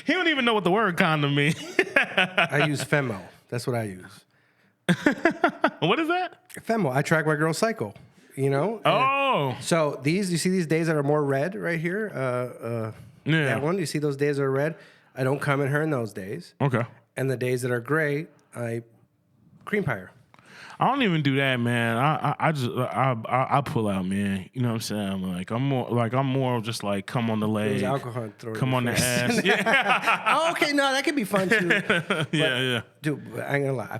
he don't even know what the word condom means. I use Femo. That's what I use. What is that? Femo. I track my girl's cycle, you know? Oh. So you see these days that are more red right here? Yeah. That one, you see those days that are red? I don't come at her in those days. Okay. And the days that are gray, I cream pie her. I don't even do that, man. I pull out, man. You know what I'm saying? Like I'm more just like come on the leg, There's alcohol and throw it come in on the face. ass. Yeah, Oh, okay, no, that could be fun too. yeah. Dude, I ain't gonna lie.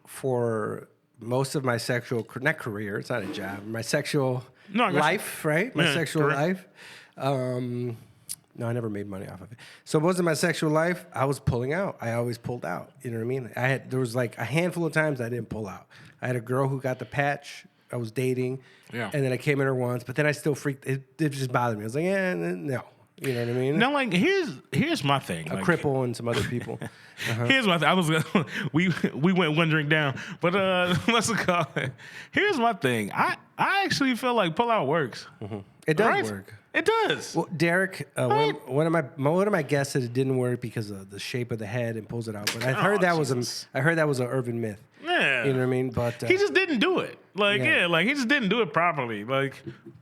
For most of my sexual, not career, it's not a job, my sexual No, I got you. life, right? My Yeah, sexual correct. life. No, I never made money off of it. So most of my sexual life, I was pulling out. I always pulled out. You know what I mean? There was like a handful of times I didn't pull out. I had a girl who got the patch. I was dating. Yeah. And then I came in her once, but then I still freaked. It just bothered me. I was like, no. You know what I mean? Now, like, here's my thing. A Like, cripple and some other people. Here's my thing. I was we went one drink down, but let's call it. Here's my thing. I actually feel like pull out works. It does Right? work. It does. Well, Derek, one of my guests said it didn't work because of the shape of the head and pulls it out. But I heard that was an urban myth. Yeah. You know what I mean? But He just didn't do it. Like, Yeah. like he just didn't do it properly. Like,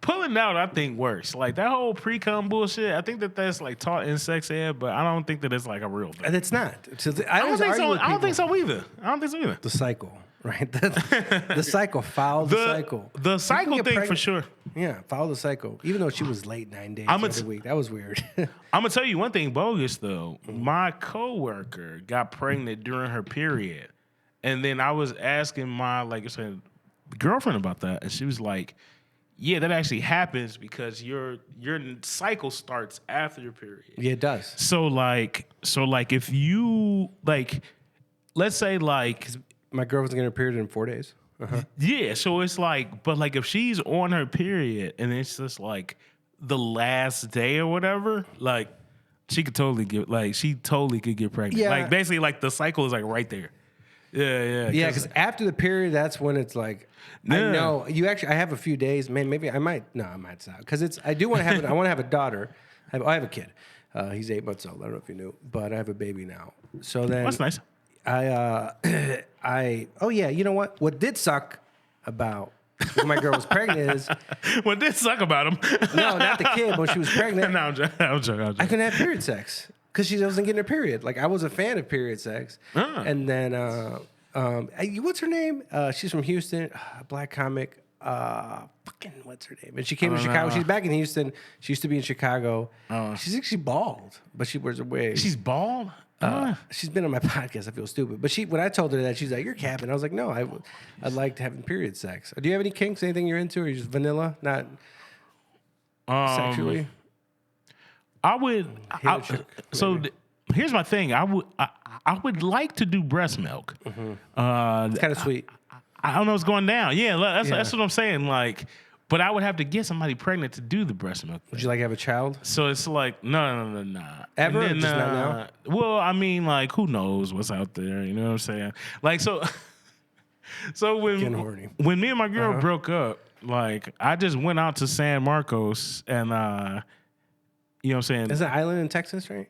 pulling out, I think, works. Like, that whole pre-cum bullshit, I think that's, like, taught in sex ed, but I don't think that it's, like, a real thing. and it's not. So I don't think so. I don't think so either. The cycle, right? The cycle. Follow the cycle. The You cycle can get thing for pregnant. sure. Yeah, follow the cycle. Even though she was late 9 days I'm a every week. That was weird. I'm gonna tell you one thing bogus though. My coworker got pregnant during her period, and then I was asking my girlfriend about that, and she was like, "Yeah, that actually happens because your cycle starts after your period." Yeah, it does. So if you let's say My girl was getting her period in 4 days. yeah, so it's but if she's on her period and it's just the last day or whatever, she could totally get pregnant. Yeah. Basically the cycle is right there. Yeah. Yeah, because after the period, that's when it's like, I Yeah. know you actually. I have a few days. Man, maybe I might. No, I might stop because I do want to have. I want to have a daughter. I have a kid. He's 8 months old. I don't know if you knew, but I have a baby now. So then That's nice. Oh yeah, you know what? What did suck about when my girl was pregnant is What did suck about him? no, not the kid, but when she was pregnant. No, I'm joking. I couldn't have period sex because she wasn't getting her period. Like I was a fan of period sex, and then what's her name? She's from Houston, black comic. What's her name? And she came to Chicago. She's back in Houston. She used to be in Chicago. She's actually bald, but she wears a wig. She's bald? She's been on my podcast. I feel stupid, but when I told her that, she's like, "You're capping." I was like, "No, I liked having period sex." Do you have any kinks? Anything you're into, or you just vanilla, not sexually? I would. maybe. Here's my thing. I would like to do breast milk. It's kind of sweet. I don't know what's going down. Yeah, that's what I'm saying. But I would have to get somebody pregnant to do the breast milk. Would you like to have a child? So it's no. Ever? And Or just not now? Well, I mean, who knows what's out there? You know what I'm saying? So Getting horny. when me and my girl broke up, I just went out to San Marcos and you know what I'm saying? It's an island in Texas, right?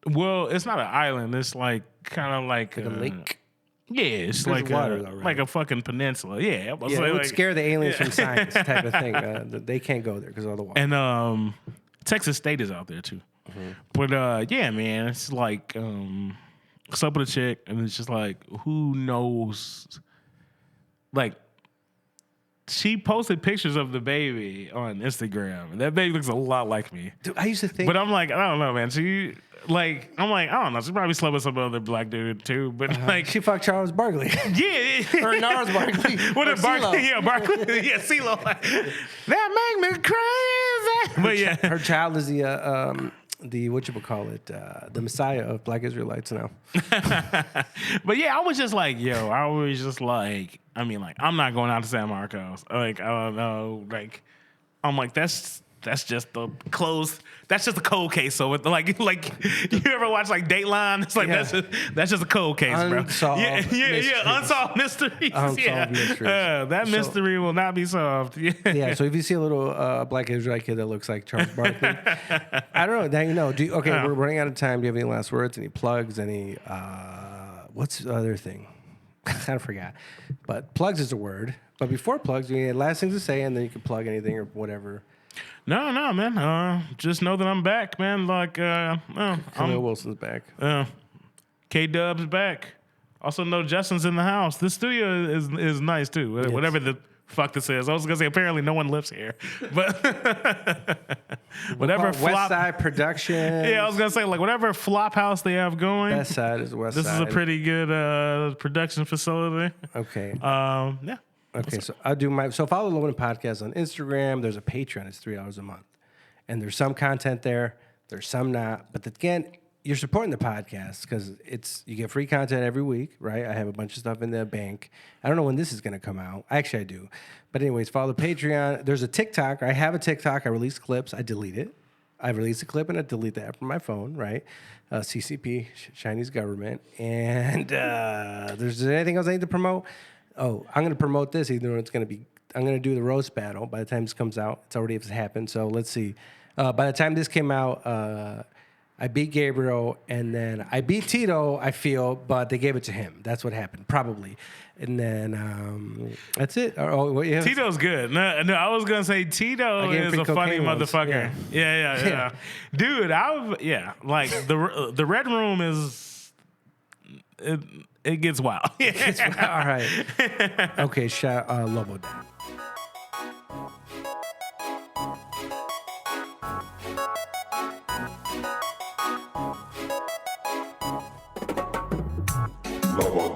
Well, it's not an island. It's kind of like A lake. Yeah, it's There's water, though, right? like a fucking peninsula. Yeah, Yeah, it would scare the aliens from science type of thing. They can't go there because of all the water. And Texas State is out there too. But yeah, man, it's up with a chick, and it's just who knows? She posted pictures of the baby on Instagram, and that baby looks a lot like me. Dude, I used to think. But I'm I don't know, man. I don't know. She probably slept with some other black dude too. But she fucked Charles Barkley. yeah, Or Gnarls Barkley. What Or if Barkley? CeeLo. Yeah, Barkley. Yeah, CeeLo. That make me crazy. But yeah, Her child is the the Messiah of Black Israelites now. but yeah, I was just I'm not going out to San Marcos. I don't know. I'm that's just the cold case. So with you ever watch Dateline? It's that's just a cold case, bro. Unsolved mysteries. Unsolved mysteries. Unsolved mysteries. That mystery will not be solved. Yeah. Yeah, so if you see a little Black Israelite kid that looks like Charles Barkley, I don't know. Now you know. We're running out of time. Do you have any last words? Any plugs? Any what's the other thing? I kind of forgot. But plugs is a word. But before plugs, you need last things to say, and then you can plug anything or whatever. No, man. Just know that I'm back, man. Kahlil Wilson's back. K-Dub's back. Also know Justin's in the house. This studio is nice too. Yes. Whatever the fuck this is. I was gonna say apparently no one lives here, but whatever West Side Production. Yeah, I was gonna say whatever flop house they have going. West Side is West This Side. is a pretty good production facility. Okay. Yeah. Okay, so so follow the Lobo Podcast on Instagram. There's a Patreon. It's $3 a month, and there's some content there. There's some not. But again, you're supporting the podcast because you get free content every week, right? I have a bunch of stuff in the bank. I don't know when this is going to come out. Actually, I do. But anyways, follow the Patreon. There's a TikTok. I have a TikTok. I release clips. I delete it. I release a clip and I delete that from my phone, right? CCP, Chinese government. And there's anything else I need to promote? Oh, I'm going to promote this, even though I'm going to do the roast battle. By the time this comes out, it's already happened. So let's see. By the time this came out, I beat Gabriel, and then I beat Tito, I feel, but they gave it to him. That's what happened, probably. And then that's it. Tito's good. No, I was gonna say Tito is a funny motherfucker. Yeah. Dude, like the Red Room is it gets wild. All right. Okay, shout Lobo down. Lobo,